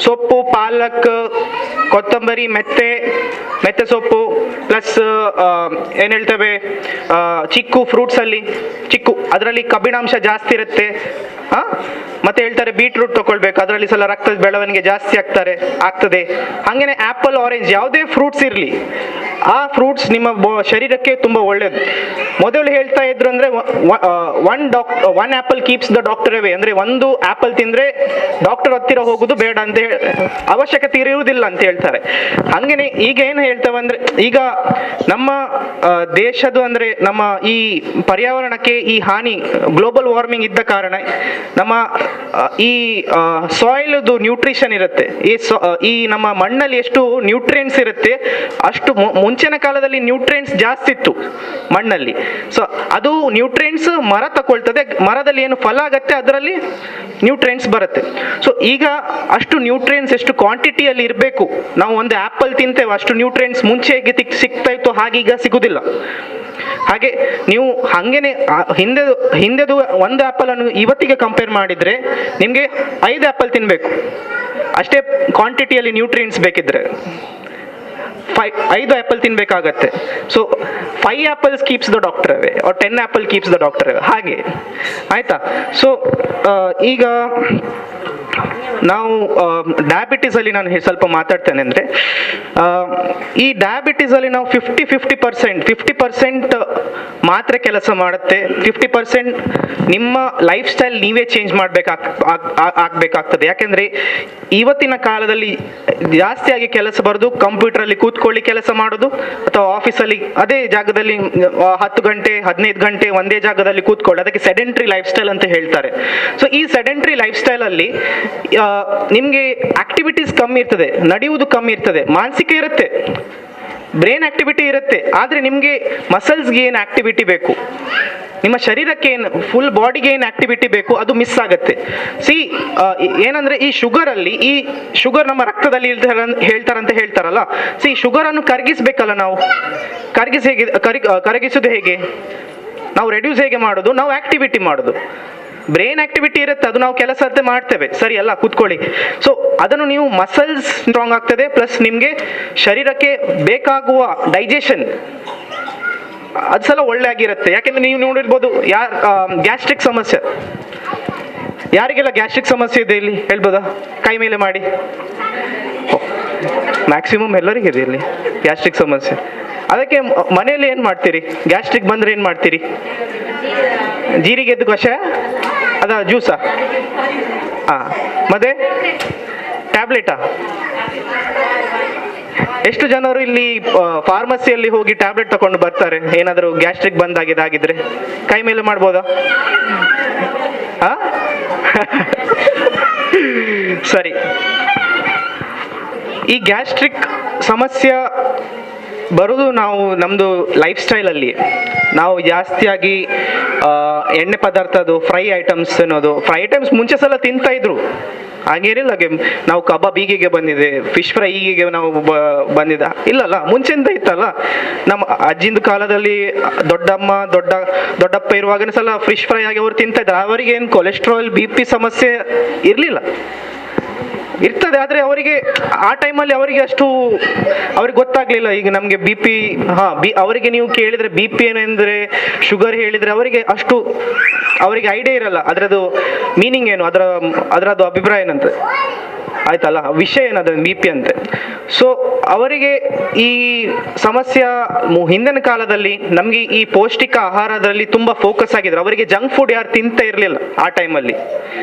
ಸೊಪ್ಪು, ಪಾಲಕ್, ಕೊತ್ತಂಬರಿ, ಮೆತ್ತೆ ಸೊಪ್ಪು, ಪ್ಲಸ್ ಏನು ಹೇಳ್ತೇವೆ ಚಿಕ್ಕು, ಫ್ರೂಟ್ಸಲ್ಲಿ ಚಿಕ್ಕು, ಅದರಲ್ಲಿ ಕಬ್ಬಿಣಾಂಶ ಜಾಸ್ತಿ ಇರುತ್ತೆ. ಮತ್ತೆ ಹೇಳ್ತಾರೆ ಬೀಟ್ರೂಟ್ ತಗೊಳ್ಬೇಕು, ಅದರಲ್ಲಿ ಸಲ ರಕ್ತದ ಬೆಳವಣಿಗೆ ಜಾಸ್ತಿ ಆಗ್ತದೆ. ಹಾಗೇನೆ ಆ್ಯಪಲ್, ಆರೆಂಜ್, ಯಾವುದೇ ಫ್ರೂಟ್ಸ್ ಇರಲಿ, ಆ ಫ್ರೂಟ್ಸ್ ನಿಮ್ಮ ಶರೀರಕ್ಕೆ ತುಂಬ ಒಳ್ಳೆಯದು. ಮೊದಲು ಹೇಳ್ತಾ ಇದ್ರು ಅಂದರೆ one apple keeps the doctor ಅವೇ, ಅಂದರೆ ಒಂದು ಆ್ಯಪಲ್ ತಿಂದರೆ ಡಾಕ್ಟರ್ ಹತ್ತಿರ ಹೋಗೋದು ಬೇಡ ಅಂತ ಅವಶ್ಯಕತೆ ಇರುವುದಿಲ್ಲ ಅಂತ ಹೇಳ್ತಾರೆ. ಹಾಗೇನೆ ಈಗ ಏನು ಹೇಳ್ತೇವೆ ಅಂದರೆ, ಈಗ ನಮ್ಮ ದೇಶದ ಅಂದರೆ ನಮ್ಮ ಈ ಪರ್ಯಾವರಣಕ್ಕೆ ಈ ಹಾನಿ, ಗ್ಲೋಬಲ್ ವಾರ್ಮಿಂಗ್ ಇದ್ದ ಕಾರಣ ನಮ್ಮ ಈ ಸಾಯಿಲ್ದು ನ್ಯೂಟ್ರಿಷನ್ ಇರುತ್ತೆ, ಈ ನಮ್ಮ ಮಣ್ಣಲ್ಲಿ ಎಷ್ಟು ನ್ಯೂಟ್ರಿಯೆಂಟ್ಸ್ ಇರುತ್ತೆ ಅಷ್ಟು ಮುಂಚಿನ ಕಾಲದಲ್ಲಿ ನ್ಯೂಟ್ರಿಯೆಂಟ್ಸ್ ಜಾಸ್ತಿ ಇತ್ತು ಮಣ್ಣಲ್ಲಿ. ಸೊ ಅದು ನ್ಯೂಟ್ರಿಯೆಂಟ್ಸ್ ಮರ ತಗೊಳ್ತದೆ, ಮರದಲ್ಲಿ ಏನು ಫಲ ಆಗತ್ತೆ ಅದರಲ್ಲಿ ನ್ಯೂಟ್ರಿಯೆಂಟ್ಸ್ ಬರುತ್ತೆ. ಸೊ ಈಗ ಅಷ್ಟು ನ್ಯೂಟ್ರಿಯೆಂಟ್ಸ್ ಎಷ್ಟು ಕ್ವಾಂಟಿಟಿಯಲ್ಲಿ ಇರಬೇಕು, ನಾವು ಒಂದು ಆ್ಯಪಲ್ ತಿಂತೇವೆ ಅಷ್ಟು ನ್ಯೂಟ್ರಿಯೆಂಟ್ಸ್ ಮುಂಚೆ ಹೇಗೆ ಸಿಗ್ತಾ ಇತ್ತು ಹಾಗೆ ಈಗ ಸಿಗುವುದಿಲ್ಲ. ಹಾಗೆ ನೀವು ಹಾಗೇನೆ ಹಿಂದೆದು ಒಂದು ಆ್ಯಪಲನ್ನು ಇವತ್ತಿಗೆ ಕಂಪೇರ್ ಮಾಡಿದರೆ ನಿಮಗೆ 5 ಆ್ಯಪಲ್ ತಿನ್ನಬೇಕು ಅಷ್ಟೇ ಕ್ವಾಂಟಿಟಿಯಲ್ಲಿ ನ್ಯೂಟ್ರಿಯೆಂಟ್ಸ್ ಬೇಕಿದ್ರೆ. 5 ಆ್ಯಪಲ್ ತಿನ್ಬೇಕಾಗತ್ತೆ. So 5 apples keeps the doctor away, or 10 apple keeps the doctor away, ಹಾಗೆ ಆಯ್ತಾ. ಸೊ ಈಗ ನಾವು ಡಯಾಬಿಟೀಸಲ್ಲಿ ನಾನು ಸ್ವಲ್ಪ ಮಾತಾಡ್ತೇನೆ ಅಂದರೆ, ಈ ಡಯಾಬಿಟೀಸಲ್ಲಿ ನಾವು 50% ಮಾತ್ರ ಕೆಲಸ ಮಾಡುತ್ತೆ, 50% ನಿಮ್ಮ ಲೈಫ್ ಸ್ಟೈಲ್ ನೀವೇ ಚೇಂಜ್ ಆಗಬೇಕಾಗ್ತದೆ. ಯಾಕೆಂದರೆ ಇವತ್ತಿನ ಕಾಲದಲ್ಲಿ ಜಾಸ್ತಿಯಾಗಿ ಕೆಲಸ ಬರೋದು ಕಂಪ್ಯೂಟ್ರಲ್ಲಿ ಕೂತ್ಕೊಳ್ಳಿ ಕೆಲಸ ಮಾಡೋದು, ಅಥವಾ ಆಫೀಸಲ್ಲಿ ಅದೇ ಜಾಗದಲ್ಲಿ 10 ಗಂಟೆ 15 ಗಂಟೆ ಒಂದೇ ಜಾಗದಲ್ಲಿ ಕೂತ್ಕೊಳ್ಳಿ, ಅದಕ್ಕೆ ಸೆಡೆಂಟ್ರಿ ಲೈಫ್ ಸ್ಟೈಲ್ ಅಂತ ಹೇಳ್ತಾರೆ. ಸೊ ಈ ಸೆಡೆಂಟ್ರಿ ಲೈಫ್ ಸ್ಟೈಲಲ್ಲಿ ನಿಮಗೆ ಆಕ್ಟಿವಿಟೀಸ್ ಕಮ್ಮಿ ಇರ್ತದೆ, ನಡೆಯುವುದು ಕಮ್ಮಿ ಇರ್ತದೆ, ಮಾನಸಿಕ ಇರುತ್ತೆ, ಬ್ರೈನ್ ಆಕ್ಟಿವಿಟಿ ಇರುತ್ತೆ, ಆದರೆ ನಿಮಗೆ ಮಸಲ್ಸ್ಗೆ ಏನು ಆಕ್ಟಿವಿಟಿ ಬೇಕು, ನಿಮ್ಮ ಶರೀರಕ್ಕೆ ಏನು ಫುಲ್ ಬಾಡಿಗೆ ಏನು ಆಕ್ಟಿವಿಟಿ ಬೇಕು ಅದು ಮಿಸ್ ಆಗುತ್ತೆ. ಏನಂದ್ರೆ ಈ ಶುಗರ್ ನಮ್ಮ ರಕ್ತದಲ್ಲಿ ಹೇಳ್ತಾರಂತ ಹೇಳ್ತಾರಲ್ಲ, ಶುಗರನ್ನು ಕರಗಿಸ್ಬೇಕಲ್ಲ ನಾವು, ಕರಗಿಸೋದು ಹೇಗೆ, ನಾವು ರೆಡ್ಯೂಸ್ ಹೇಗೆ ಮಾಡೋದು, ನಾವು ಆಕ್ಟಿವಿಟಿ ಮಾಡೋದು. ಬ್ರೈನ್ ಆಕ್ಟಿವಿಟಿ ಇರುತ್ತೆ, ಅದು ನಾವು ಕೆಲಸ ಮಾಡ್ತೇವೆ, ಸರಿ ಅಲ್ಲ, ಕೂತ್ಕೊಳ್ಳಿ. ಸೊ ಅದನ್ನು ನೀವು ಮಸಲ್ಸ್ ಸ್ಟ್ರಾಂಗ್ ಆಗ್ತದೆ, ಪ್ಲಸ್ ನಿಮಗೆ ಶರೀರಕ್ಕೆ ಬೇಕಾಗುವ ಡೈಜೆಷನ್ ಅದು ಸಲ ಒಳ್ಳೆ ಆಗಿರುತ್ತೆ. ಯಾಕೆಂದ್ರೆ ನೀವು ನೋಡಿರ್ಬೋದು ಗ್ಯಾಸ್ಟ್ರಿಕ್ ಸಮಸ್ಯೆ, ಯಾರಿಗೆಲ್ಲ ಗ್ಯಾಸ್ಟ್ರಿಕ್ ಸಮಸ್ಯೆ ಇದೆ ಇಲ್ಲಿ ಹೇಳ್ಬೋದಾ, ಕೈ ಮೇಲೆ ಮಾಡಿ. ಮ್ಯಾಕ್ಸಿಮಮ್ ಎಲ್ಲರಿಗಿದೆ ಇಲ್ಲಿ ಗ್ಯಾಸ್ಟ್ರಿಕ್ ಸಮಸ್ಯೆ. ಅದಕ್ಕೆ ಮನೆಯಲ್ಲಿ ಏನು ಮಾಡ್ತೀರಿ, ಗ್ಯಾಸ್ಟ್ರಿಕ್ ಬಂದರೆ ಏನು ಮಾಡ್ತೀರಿ? ಜೀರಿಗೆದ್ದು ಕಷಾಯ, ಅದ ಜ್ಯೂಸಾ? ಮತ್ತೆ ಟ್ಯಾಬ್ಲೆಟಾ? ಎಷ್ಟು ಜನರು ಇಲ್ಲಿ ಫಾರ್ಮಸಿಯಲ್ಲಿ ಹೋಗಿ ಟ್ಯಾಬ್ಲೆಟ್ ತಗೊಂಡು ಬರ್ತಾರೆ ಏನಾದರೂ ಗ್ಯಾಸ್ಟ್ರಿಕ್ ಬಂದಾಗಿದ್ರೆ? ಕೈ ಮೇಲೆ ಮಾಡ್ಬೋದಾ? ಸರಿ. ಈ ಗ್ಯಾಸ್ಟ್ರಿಕ್ ಸಮಸ್ಯೆ ಬರೋದು ನಮ್ಮದು ಲೈಫ್ ಸ್ಟೈಲಲ್ಲಿ ನಾವು ಜಾಸ್ತಿಯಾಗಿ ಎಣ್ಣೆ ಪದಾರ್ಥದ್ದು ಫ್ರೈ ಐಟಮ್ಸ್ ಅನ್ನೋದು. ಫ್ರೈ ಐಟಮ್ಸ್ ಮುಂಚೆ ಸಲ ತಿಂತಾ ಇದ್ರು, ಹಾಗೇನಿಲ್ಲ. ನಾವು ಕಬಾಬ್ ಈಗಿಗೆ ಬಂದಿದೆ, ಫಿಶ್ ಫ್ರೈ ಈಗಿಗೆ ನಾವು ಬಂದಿದ್ದ ಇಲ್ಲಲ್ಲ, ಮುಂಚೆಯಿಂದ ಇತ್ತಲ್ಲ. ನಮ್ಮ ಅಜ್ಜಿಂದು ಕಾಲದಲ್ಲಿ ದೊಡ್ಡಪ್ಪ ಇರುವಾಗನೇ ಸಲ ಫಿಶ್ ಫ್ರೈ ಆಗಿ ಅವ್ರು ತಿಂತಾ ಇದ್ರು. ಅವರಿಗೆ ಏನು ಕೊಲೆಸ್ಟ್ರಾಲ್ BP ಸಮಸ್ಯೆ ಇರಲಿಲ್ಲ. ಇರ್ತದೆ, ಆದರೆ ಅವರಿಗೆ ಆ ಟೈಮಲ್ಲಿ ಅವರಿಗೆ ಅಷ್ಟು ಅವ್ರಿಗೆ ಗೊತ್ತಾಗ್ಲಿಲ್ಲ. ಈಗ ನಮಗೆ BP ಅವರಿಗೆ ನೀವು ಕೇಳಿದರೆ BP ಏನೆಂದರೆ ಶುಗರ್ ಹೇಳಿದರೆ ಅವರಿಗೆ ಅಷ್ಟು ಅವರಿಗೆ ಐಡಿಯಾ ಇರಲ್ಲ, ಅದರದ್ದು ಮೀನಿಂಗ್ ಏನು, ಅದರದ್ದು ಅಭಿಪ್ರಾಯ ಏನಂತ, ಆಯ್ತಲ್ಲ, ವಿಷಯ ಏನದು BP ಅಂತೆ. ಸೊ ಅವರಿಗೆ ಈ ಸಮಸ್ಯೆ ಹಿಂದಿನ ಕಾಲದಲ್ಲಿ ನಮಗೆ ಈ ಪೌಷ್ಟಿಕ ಆಹಾರದಲ್ಲಿ ತುಂಬ ಫೋಕಸ್ ಆಗಿದ್ರು. ಅವರಿಗೆ ಜಂಕ್ ಫುಡ್ ಯಾರು ತಿಂತಾ ಇರಲಿಲ್ಲ ಆ ಟೈಮಲ್ಲಿ.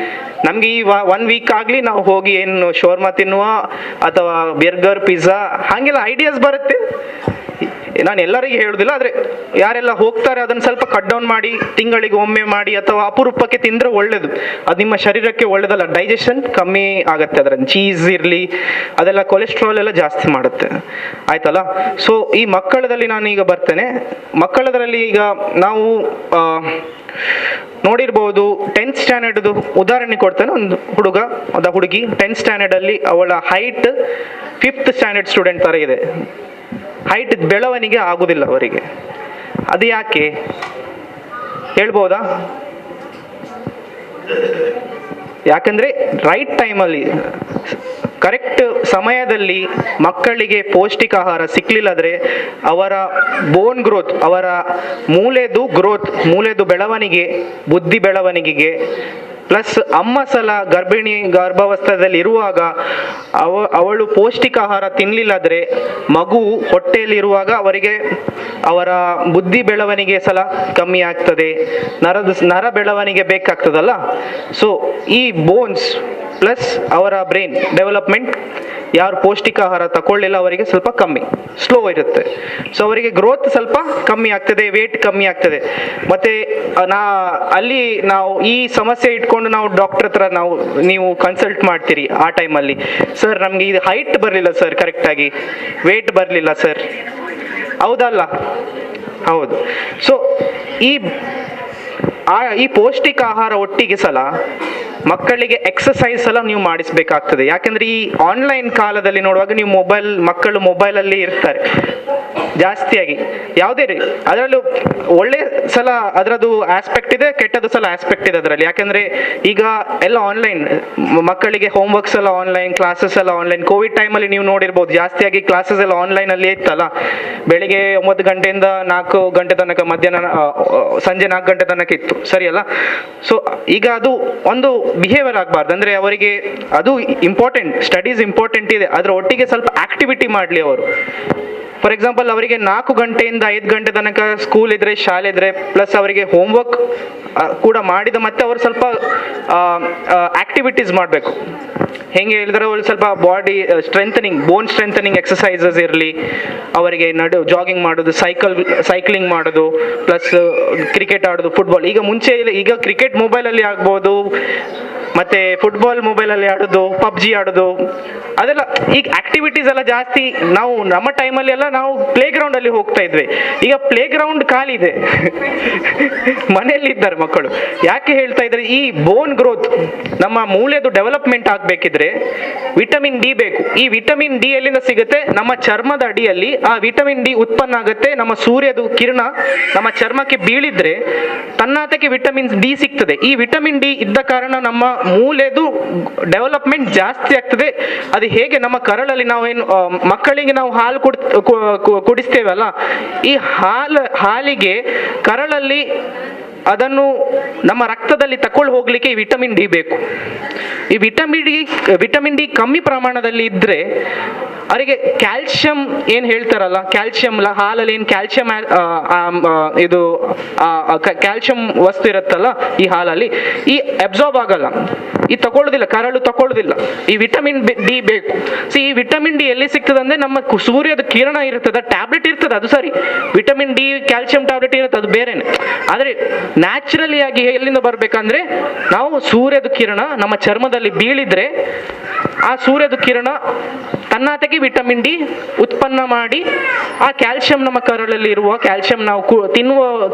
ನಮಗೆ ಈ 1 ವೀಕ್ ಆಗಲಿ ನಾವು ಹೋಗಿ ಏನು ಶೋರ್ಮಾ ತಿನ್ನುವ ಅಥವಾ ಬರ್ಗರ್ ಪಿಜ್ಜಾ ಹಾಗೆಲ್ಲ ಐಡಿಯಾಸ್ ಬರುತ್ತೆ. ನಾನು ಎಲ್ಲರಿಗೆ ಹೇಳುದಿಲ್ಲ, ಆದರೆ ಯಾರೆಲ್ಲ ಹೋಗ್ತಾರೆ ಅದನ್ನು ಸ್ವಲ್ಪ ಕಟ್ ಡೌನ್ ಮಾಡಿ ತಿಂಗಳಿಗೆ ಒಮ್ಮೆ ಮಾಡಿ ಅಥವಾ ಅಪರೂಪಕ್ಕೆ ತಿಂದರೆ ಒಳ್ಳೇದು. ಅದು ನಿಮ್ಮ ಶರೀರಕ್ಕೆ ಒಳ್ಳೇದಲ್ಲ, ಡೈಜೆಷನ್ ಕಮ್ಮಿ ಆಗುತ್ತೆ. ಅದರ ಚೀಸ್ ಇರಲಿ ಅದೆಲ್ಲ ಕೊಲೆಸ್ಟ್ರಾಲ್ ಎಲ್ಲ ಜಾಸ್ತಿ ಮಾಡುತ್ತೆ, ಆಯ್ತಲ್ಲ. ಸೊ ಈ ಮಕ್ಕಳದಲ್ಲಿ ನಾನು ಈಗ ಬರ್ತೇನೆ. ಮಕ್ಕಳದಲ್ಲಿ ಈಗ ನಾವು ನೋಡಿರ್ಬೋದು 10th ಸ್ಟ್ಯಾಂಡರ್ಡ್ದು ಉದಾಹರಣೆ ಕೊಡ್ತೇನೆ. ಒಂದು ಹುಡುಗಿ 10th ಸ್ಟ್ಯಾಂಡರ್ಡಲ್ಲಿ ಅವಳ ಹೈಟ್ 5th ಸ್ಟ್ಯಾಂಡರ್ಡ್ ಸ್ಟೂಡೆಂಟ್ ಥರ ಇದೆ. ಹೈಟ್ ಬೆಳವಣಿಗೆ ಆಗುವುದಿಲ್ಲ ಅವರಿಗೆ. ಅದು ಯಾಕೆ ಹೇಳ್ಬೋದಾ? ಯಾಕಂದರೆ ರೈಟ್ ಟೈಮಲ್ಲಿ ಕರೆಕ್ಟ್ ಸಮಯದಲ್ಲಿ ಮಕ್ಕಳಿಗೆ ಪೌಷ್ಟಿಕ ಆಹಾರ ಸಿಕ್ಕಲಿಲ್ಲದ್ರೆ ಅವರ ಬೋನ್ ಗ್ರೋತ್, ಅವರ ಮೂಳೆದು ಬೆಳವಣಿಗೆ, ಬುದ್ಧಿ ಬೆಳವಣಿಗೆಗೆ ಪ್ಲಸ್ ಅಮ್ಮ ಸಲ ಗರ್ಭಾವಸ್ಥೆಯಲ್ಲಿ ಇರುವಾಗ ಅವಳು ಪೌಷ್ಟಿಕ ಆಹಾರ ತಿನ್ನಲಿಲ್ಲದ್ರೆ ಮಗು ಹೊಟ್ಟೆಯಲ್ಲಿರುವಾಗ ಅವರ ಬುದ್ಧಿ ಬೆಳವಣಿಗೆ ಸಲ ಕಮ್ಮಿ ಆಗ್ತದೆ, ನರ ಬೆಳವಣಿಗೆ ಬೇಕಾಗ್ತದಲ್ಲ. ಸೊ ಈ ಬೋನ್ಸ್ ಪ್ಲಸ್ ಅವರ ಬ್ರೈನ್ ಡೆವಲಪ್ಮೆಂಟ್ ಯಾರು ಪೌಷ್ಟಿಕ ಆಹಾರ ತಗೊಳ್ಳಿಲ್ಲ ಅವರಿಗೆ ಸ್ವಲ್ಪ ಕಮ್ಮಿ, ಸ್ಲೋ ಇರುತ್ತೆ. ಸೊ ಅವರಿಗೆ ಗ್ರೋತ್ ಸ್ವಲ್ಪ ಕಮ್ಮಿ ಆಗ್ತದೆ, ವೇಟ್ ಕಮ್ಮಿ ಆಗ್ತದೆ. ಮತ್ತು ನಾವು ಈ ಸಮಸ್ಯೆ ಇಟ್ಕೊಂಡು ನಾವು ಡಾಕ್ಟರ್ ಹತ್ರ ನೀವು ಕನ್ಸಲ್ಟ್ ಮಾಡ್ತೀರಿ. ಆ ಟೈಮಲ್ಲಿ ಸರ್ ನಮಗೆ ಇದು ಹೈಟ್ ಬರಲಿಲ್ಲ ಸರ್, ಕರೆಕ್ಟಾಗಿ ವೇಟ್ ಬರಲಿಲ್ಲ ಸರ್, ಹೌದಲ್ಲ? ಹೌದು. ಸೊ ಈ ಪೌಷ್ಟಿಕ ಆಹಾರ ಒಟ್ಟಿಗೆ ಸಲ ಮಕ್ಕಳಿಗೆ ಎಕ್ಸಸೈಸ್ ಎಲ್ಲ ನೀವು ಮಾಡಿಸ್ಬೇಕಾಗ್ತದೆ. ಯಾಕೆಂದ್ರೆ ಈ ಆನ್ಲೈನ್ ಕಾಲದಲ್ಲಿ ನೋಡುವಾಗ ನೀವು ಮಕ್ಕಳು ಮೊಬೈಲಲ್ಲಿ ಇರ್ತಾರೆ ಜಾಸ್ತಿಯಾಗಿ. ಯಾವುದೇ ಅದರಲ್ಲೂ ಒಳ್ಳೆ ಸಲ ಅದರದ್ದು ಆಸ್ಪೆಕ್ಟ್ ಇದೆ, ಕೆಟ್ಟದ್ದು ಸಲ ಆಸ್ಪೆಕ್ಟ್ ಇದೆ ಅದರಲ್ಲಿ. ಯಾಕೆಂದ್ರೆ ಈಗ ಎಲ್ಲ ಆನ್ಲೈನ್, ಮಕ್ಕಳಿಗೆ ಹೋಮ್ವರ್ಕ್ಸ್ ಎಲ್ಲ ಆನ್ಲೈನ್, ಕ್ಲಾಸಸ್ ಎಲ್ಲ ಆನ್ಲೈನ್. ಕೋವಿಡ್ ಟೈಮಲ್ಲಿ ನೀವು ನೋಡಿರ್ಬೋದು ಜಾಸ್ತಿಯಾಗಿ ಕ್ಲಾಸಸ್ ಎಲ್ಲ ಆನ್ಲೈನಲ್ಲಿ ಇತ್ತಲ್ಲ. ಬೆಳಿಗ್ಗೆ 9 ಗಂಟೆಯಿಂದ 4 ಗಂಟೆ ತನಕ, ಮಧ್ಯಾಹ್ನ ಸಂಜೆ 4 ಗಂಟೆ ತನಕ ಇತ್ತು, ಸರಿಯಲ್ಲ? ಸೊ ಈಗ ಅದು ಒಂದು ಬಿಹೇವಿಯರ್ ಆಗಬಾರ್ದು. ಅಂದರೆ ಅವರಿಗೆ ಅದು ಇಂಪಾರ್ಟೆಂಟ್, ಸ್ಟಡೀಸ್ ಇಂಪಾರ್ಟೆಂಟ್ ಇದೆ, ಅದರ ಒಟ್ಟಿಗೆ ಸ್ವಲ್ಪ ಆಕ್ಟಿವಿಟಿ ಮಾಡಲಿ ಅವರು. ಫಾರ್ ಎಕ್ಸಾಂಪಲ್ ಅವರಿಗೆ 4 ಗಂಟೆಯಿಂದ 5 ಗಂಟೆ ತನಕ ಸ್ಕೂಲ್ ಇದ್ರೆ, ಶಾಲೆ ಇದ್ರೆ, ಪ್ಲಸ್ ಅವರಿಗೆ ಹೋಮ್ವರ್ಕ್ ಕೂಡ ಮಾಡಿದ ಮತ್ತೆ ಅವರು ಸ್ವಲ್ಪ ಆಕ್ಟಿವಿಟೀಸ್ ಮಾಡಬೇಕು. ಹೆಂಗೆ ಹೇಳಿದ್ರೆ ಅವ್ರು ಸ್ವಲ್ಪ ಬಾಡಿ ಸ್ಟ್ರೆಂಥನಿಂಗ್, ಬೋನ್ ಸ್ಟ್ರೆಂಥನಿಂಗ್ ಎಕ್ಸಸೈಸಸ್ ಇರಲಿ ಅವರಿಗೆ. ಜಾಗಿಂಗ್ ಮಾಡೋದು, ಸೈಕ್ಲಿಂಗ್ ಮಾಡೋದು, ಪ್ಲಸ್ ಕ್ರಿಕೆಟ್ ಆಡೋದು, ಫುಟ್ಬಾಲ್. ಈಗ ಕ್ರಿಕೆಟ್ ಮೊಬೈಲಲ್ಲಿ ಆಗ್ಬೋದು, ಮತ್ತೆ ಫುಟ್ಬಾಲ್ ಮೊಬೈಲಲ್ಲಿ ಆಡೋದು, ಪಬ್ಜಿ ಆಡೋದು, ಅದೆಲ್ಲ ಈಗ ಆಕ್ಟಿವಿಟೀಸ್ ಎಲ್ಲ ಜಾಸ್ತಿ. ನಮ್ಮ ಟೈಮಲ್ಲಿ ಎಲ್ಲ ನಾವು ಪ್ಲೇ ಗ್ರೌಂಡ್ ಅಲ್ಲಿ ಹೋಗ್ತಾ ಇದ್ವಿ. ಈಗ ಪ್ಲೇ ಗ್ರೌಂಡ್ ಖಾಲಿ ಇದೆ, ಮನೆಯಲ್ಲಿ ಇದ್ದಾರೆ ಮಕ್ಕಳು. ಯಾಕೆ ಹೇಳ್ತಾ ಇದ್ರೆ, ಈ ಬೋನ್ ಗ್ರೋತ್, ನಮ್ಮ ಮೂಳೆದು ಡೆವಲಪ್ಮೆಂಟ್ ಆಗಬೇಕಿದ್ರೆ ವಿಟಮಿನ್ ಡಿ ಬೇಕು. ಈ ವಿಟಮಿನ್ ಡಿ ಎಲ್ಲಿಂದ ಸಿಗುತ್ತೆ? ನಮ್ಮ ಚರ್ಮದ ಅಡಿಯಲ್ಲಿ ಆ ವಿಟಮಿನ್ ಡಿ ಉತ್ಪನ್ನ ಆಗುತ್ತೆ. ನಮ್ಮ ಸೂರ್ಯದು ಕಿರಣ ನಮ್ಮ ಚರ್ಮಕ್ಕೆ ಬೀಳಿದ್ರೆ ತನ್ನಾತಕ್ಕೆ ವಿಟಮಿನ್ ಡಿ ಸಿಗ್ತದೆ. ಈ ವಿಟಮಿನ್ ಡಿ ಇದ್ದ ಕಾರಣ ನಮ್ಮ ಮೂಳೆದು ಡೆವಲಪ್ಮೆಂಟ್ ಜಾಸ್ತಿ ಆಗ್ತದೆ. ಅದು ಹೇಗೆ ನಮ್ಮ ಕರಳಲ್ಲಿ ನಾವೇನು ಮಕ್ಕಳಿಗೆ ನಾವು ಹಾಲು ಕುಡಿಸ್ತೇವಲ್ಲ, ಈ ಹಾಲಿಗೆ ಕರಳಲ್ಲಿ ಅದನ್ನು ನಮ್ಮ ರಕ್ತದಲ್ಲಿ ತಕೊಂಡು ಹೋಗ್ಲಿಕ್ಕೆ ಈ ವಿಟಮಿನ್ ಡಿ ಬೇಕು. ಈ ವಿಟಮಿನ್ ಡಿ ಕಮ್ಮಿ ಪ್ರಮಾಣದಲ್ಲಿ ಇದ್ರೆ ಅವರಿಗೆ ಕ್ಯಾಲ್ಸಿಯಂ ಏನು ಹೇಳ್ತಾರಲ್ಲ, ಕ್ಯಾಲ್ಸಿಯಂ ಹಾಲಲ್ಲಿ ಏನು ಕ್ಯಾಲ್ಸಿಯಂ ಇದು ಕ್ಯಾಲ್ಸಿಯಂ ವಸ್ತು ಇರುತ್ತಲ್ಲ ಈ ಹಾಲಲ್ಲಿ, ಈ ಅಬ್ಸಾರ್ಬ್ ಆಗಲ್ಲ, ಈ ತಗೊಳ್ಳೋದಿಲ್ಲ, ಕರಳು ತಗೊಳ್ಳೋದಿಲ್ಲ. ಈ ವಿಟಮಿನ್ ಡಿ ಬೇಕು. ಈ ವಿಟಮಿನ್ ಡಿ ಎಲ್ಲಿ ಸಿಗ್ತದೆ ಅಂದ್ರೆ ನಮ್ಮ ಸೂರ್ಯದ ಕಿರಣ ಇರ್ತದೆ, ಟ್ಯಾಬ್ಲೆಟ್ ಇರ್ತದೆ, ಅದು ಸರಿ. ವಿಟಮಿನ್ ಡಿ ಕ್ಯಾಲ್ಸಿಯಂ ಟ್ಯಾಬ್ಲೆಟ್ ಇರುತ್ತೆ, ಅದು ಬೇರೆನೆ. ಆದರೆ ನ್ಯಾಚುರಲಿ ಆಗಿ ಎಲ್ಲಿಂದ ಬರ್ಬೇಕಂದ್ರೆ ನಾವು ಸೂರ್ಯದ ಕಿರಣ ನಮ್ಮ ಚರ್ಮದಲ್ಲಿ ಬೀಳಿದ್ರೆ ಆ ಸೂರ್ಯದ ಕಿರಣ ತನ್ನಾತಕ್ಕೆ ವಿಟಮಿನ್ ಡಿ ಉತ್ಪನ್ನ ಮಾಡಿ ಆ ಕ್ಯಾಲ್ಸಿಯಂ, ನಮ್ಮ ಕರಳಲ್ಲಿ ಇರುವ ಕ್ಯಾಲ್ಸಿಯಂ, ನಾವು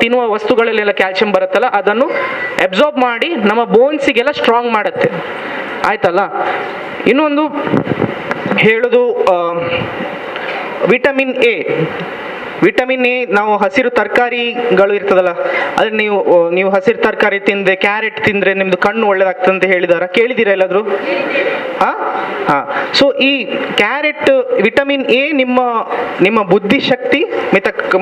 ತಿನ್ನುವ ವಸ್ತುಗಳಲ್ಲೆಲ್ಲ ಕ್ಯಾಲ್ಸಿಯಂ ಬರುತ್ತಲ್ಲ, ಅದನ್ನು ಅಬ್ಸಾರ್ಬ್ ಮಾಡಿ ನಮ್ಮ ಬೋನ್ಸಿಗೆಲ್ಲ ಸ್ಟ್ರಾಂಗ್ ಮಾಡುತ್ತೆ, ಆಯ್ತಲ್ಲ. ಇನ್ನೊಂದು ಹೇಳೋದು ವಿಟಮಿನ್ ಎ. ನಾವು ಹಸಿರು ತರಕಾರಿಗಳು ಇರ್ತದಲ್ಲ, ಅದ್ರ ನೀವು ಹಸಿರು ತರಕಾರಿ ತಿಂದ್ರೆ, ಕ್ಯಾರೆಟ್ ತಿಂದ್ರೆ ನಿಮ್ದು ಕಣ್ಣು ಒಳ್ಳೇದಾಗ್ತದೆ ಅಂತ ಕೇಳಿದ್ದೀರಾ ಎಲ್ಲಾದ್ರೂ? ಸೊ ಈ ಕ್ಯಾರೆಟ್ ವಿಟಮಿನ್ ಎ ನಿಮ್ಮ ಬುದ್ಧಿಶಕ್ತಿ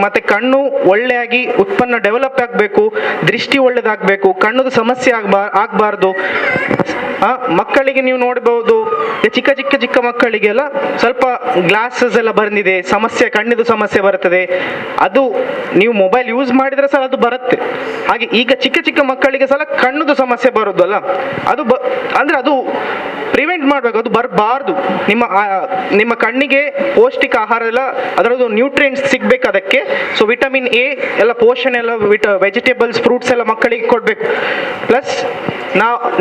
ಮತ್ತೆ ಕಣ್ಣು ಒಳ್ಳೆಯಾಗಿ ಉತ್ಪನ್ನ ಡೆವಲಪ್ ಆಗಬೇಕು, ದೃಷ್ಟಿ ಒಳ್ಳೇದಾಗಬೇಕು, ಕಣ್ಣದು ಸಮಸ್ಯೆ ಆಗಬಾರ್ದು. ಮಕ್ಕಳಿಗೆ ನೀವು ನೋಡಬಹುದು ಚಿಕ್ಕ ಚಿಕ್ಕ ಚಿಕ್ಕ ಮಕ್ಕಳಿಗೆಲ್ಲ ಸ್ವಲ್ಪ ಗ್ಲಾಸಸ್ ಎಲ್ಲ ಬಂದಿದೆ, ಸಮಸ್ಯೆ, ಕಣ್ಣಿದು ಸಮಸ್ಯೆ ಬರ್ತದೆ, ಅದು ನೀವು ಮೊಬೈಲ್ ಯೂಸ್ ಮಾಡಿದ್ರೆ ಸಹ ಅದು ಬರುತ್ತೆ. ಹಾಗೆ ಈಗ ಚಿಕ್ಕ ಚಿಕ್ಕ ಮಕ್ಕಳಿಗೆ ಸಹ ಕಣ್ಣುದು ಸಮಸ್ಯೆ ಬರೋದಲ್ಲ, ಅದು ಅಂದ್ರೆ ಅದು ಪ್ರಿವೆಂಟ್ ಮಾಡಬೇಕು, ಅದು ಬರಬಾರ್ದು. ನಿಮ್ಮ ಕಣ್ಣಿಗೆ ಪೌಷ್ಟಿಕ ಆಹಾರ ಎಲ್ಲ ಅದರದ್ದು ನ್ಯೂಟ್ರಿಯೆಂಟ್ಸ್ ಸಿಗ್ಬೇಕು ಅದಕ್ಕೆ. ಸೊ ವಿಟಮಿನ್ ಎ ಎಲ್ಲ ಪೋಷಣೆ ಎಲ್ಲ ವೆಜಿಟೇಬಲ್ಸ್ ಫ್ರೂಟ್ಸ್ ಎಲ್ಲ ಮಕ್ಕಳಿಗೆ ಕೊಡಬೇಕು. ಪ್ಲಸ್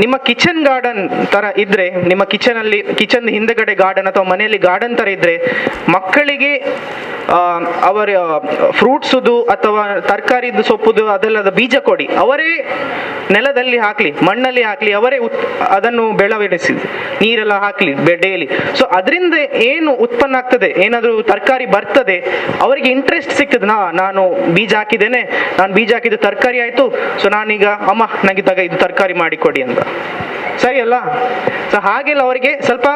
ನಿಮ್ಮ ಕಿಚನ್ ಗಾರ್ಡನ್ ಥರ ಇದ್ದರೆ, ನಿಮ್ಮ ಕಿಚನ್ ಹಿಂದೆಗಡೆ ಗಾರ್ಡನ್ ಅಥವಾ ಮನೆಯಲ್ಲಿ ಗಾರ್ಡನ್ ಥರ ಇದ್ದರೆ ಮಕ್ಕಳಿಗೆ ಅವರ ಫ್ರೂಟ್ಸುದು ಅಥವಾ ತರಕಾರಿದು ಸೊಪ್ಪುದು ಅದೆಲ್ಲದ ಬೀಜ ಕೊಡಿ, ಅವರೇ ನೆಲದಲ್ಲಿ ಹಾಕಲಿ, ಮಣ್ಣಲ್ಲಿ ಹಾಕಲಿ, ಅವರೇ ಅದನ್ನು ಬೆಳವಣಿಸಿ, ನೀರೆಲ್ಲ ಹಾಕಲಿ ಡೈಲಿ. ಸೊ ಅದರಿಂದ ಏನು ಉತ್ಪನ್ನ ಆಗ್ತದೆ, ಏನಾದರೂ ತರಕಾರಿ ಬರ್ತದೆ, ಅವರಿಗೆ ಇಂಟ್ರೆಸ್ಟ್ ಸಿಗ್ತದೆ. ನಾನು ಬೀಜ ಹಾಕಿದ್ದೇನೆ, ನಾನು ಬೀಜ ಹಾಕಿದ್ದು ತರಕಾರಿ ಆಯಿತು, ಸೊ ನಾನೀಗ ಅಮ್ಮ ನನಗೆ ಇದು ತರಕಾರಿ ಮಾಡಿಕೊಡಿ ಅಂತ, ಸರಿ ಅಲ್ಲ? ಸೊ ಹಾಗೆಲ್ಲ ಅವರಿಗೆ ಸ್ವಲ್ಪ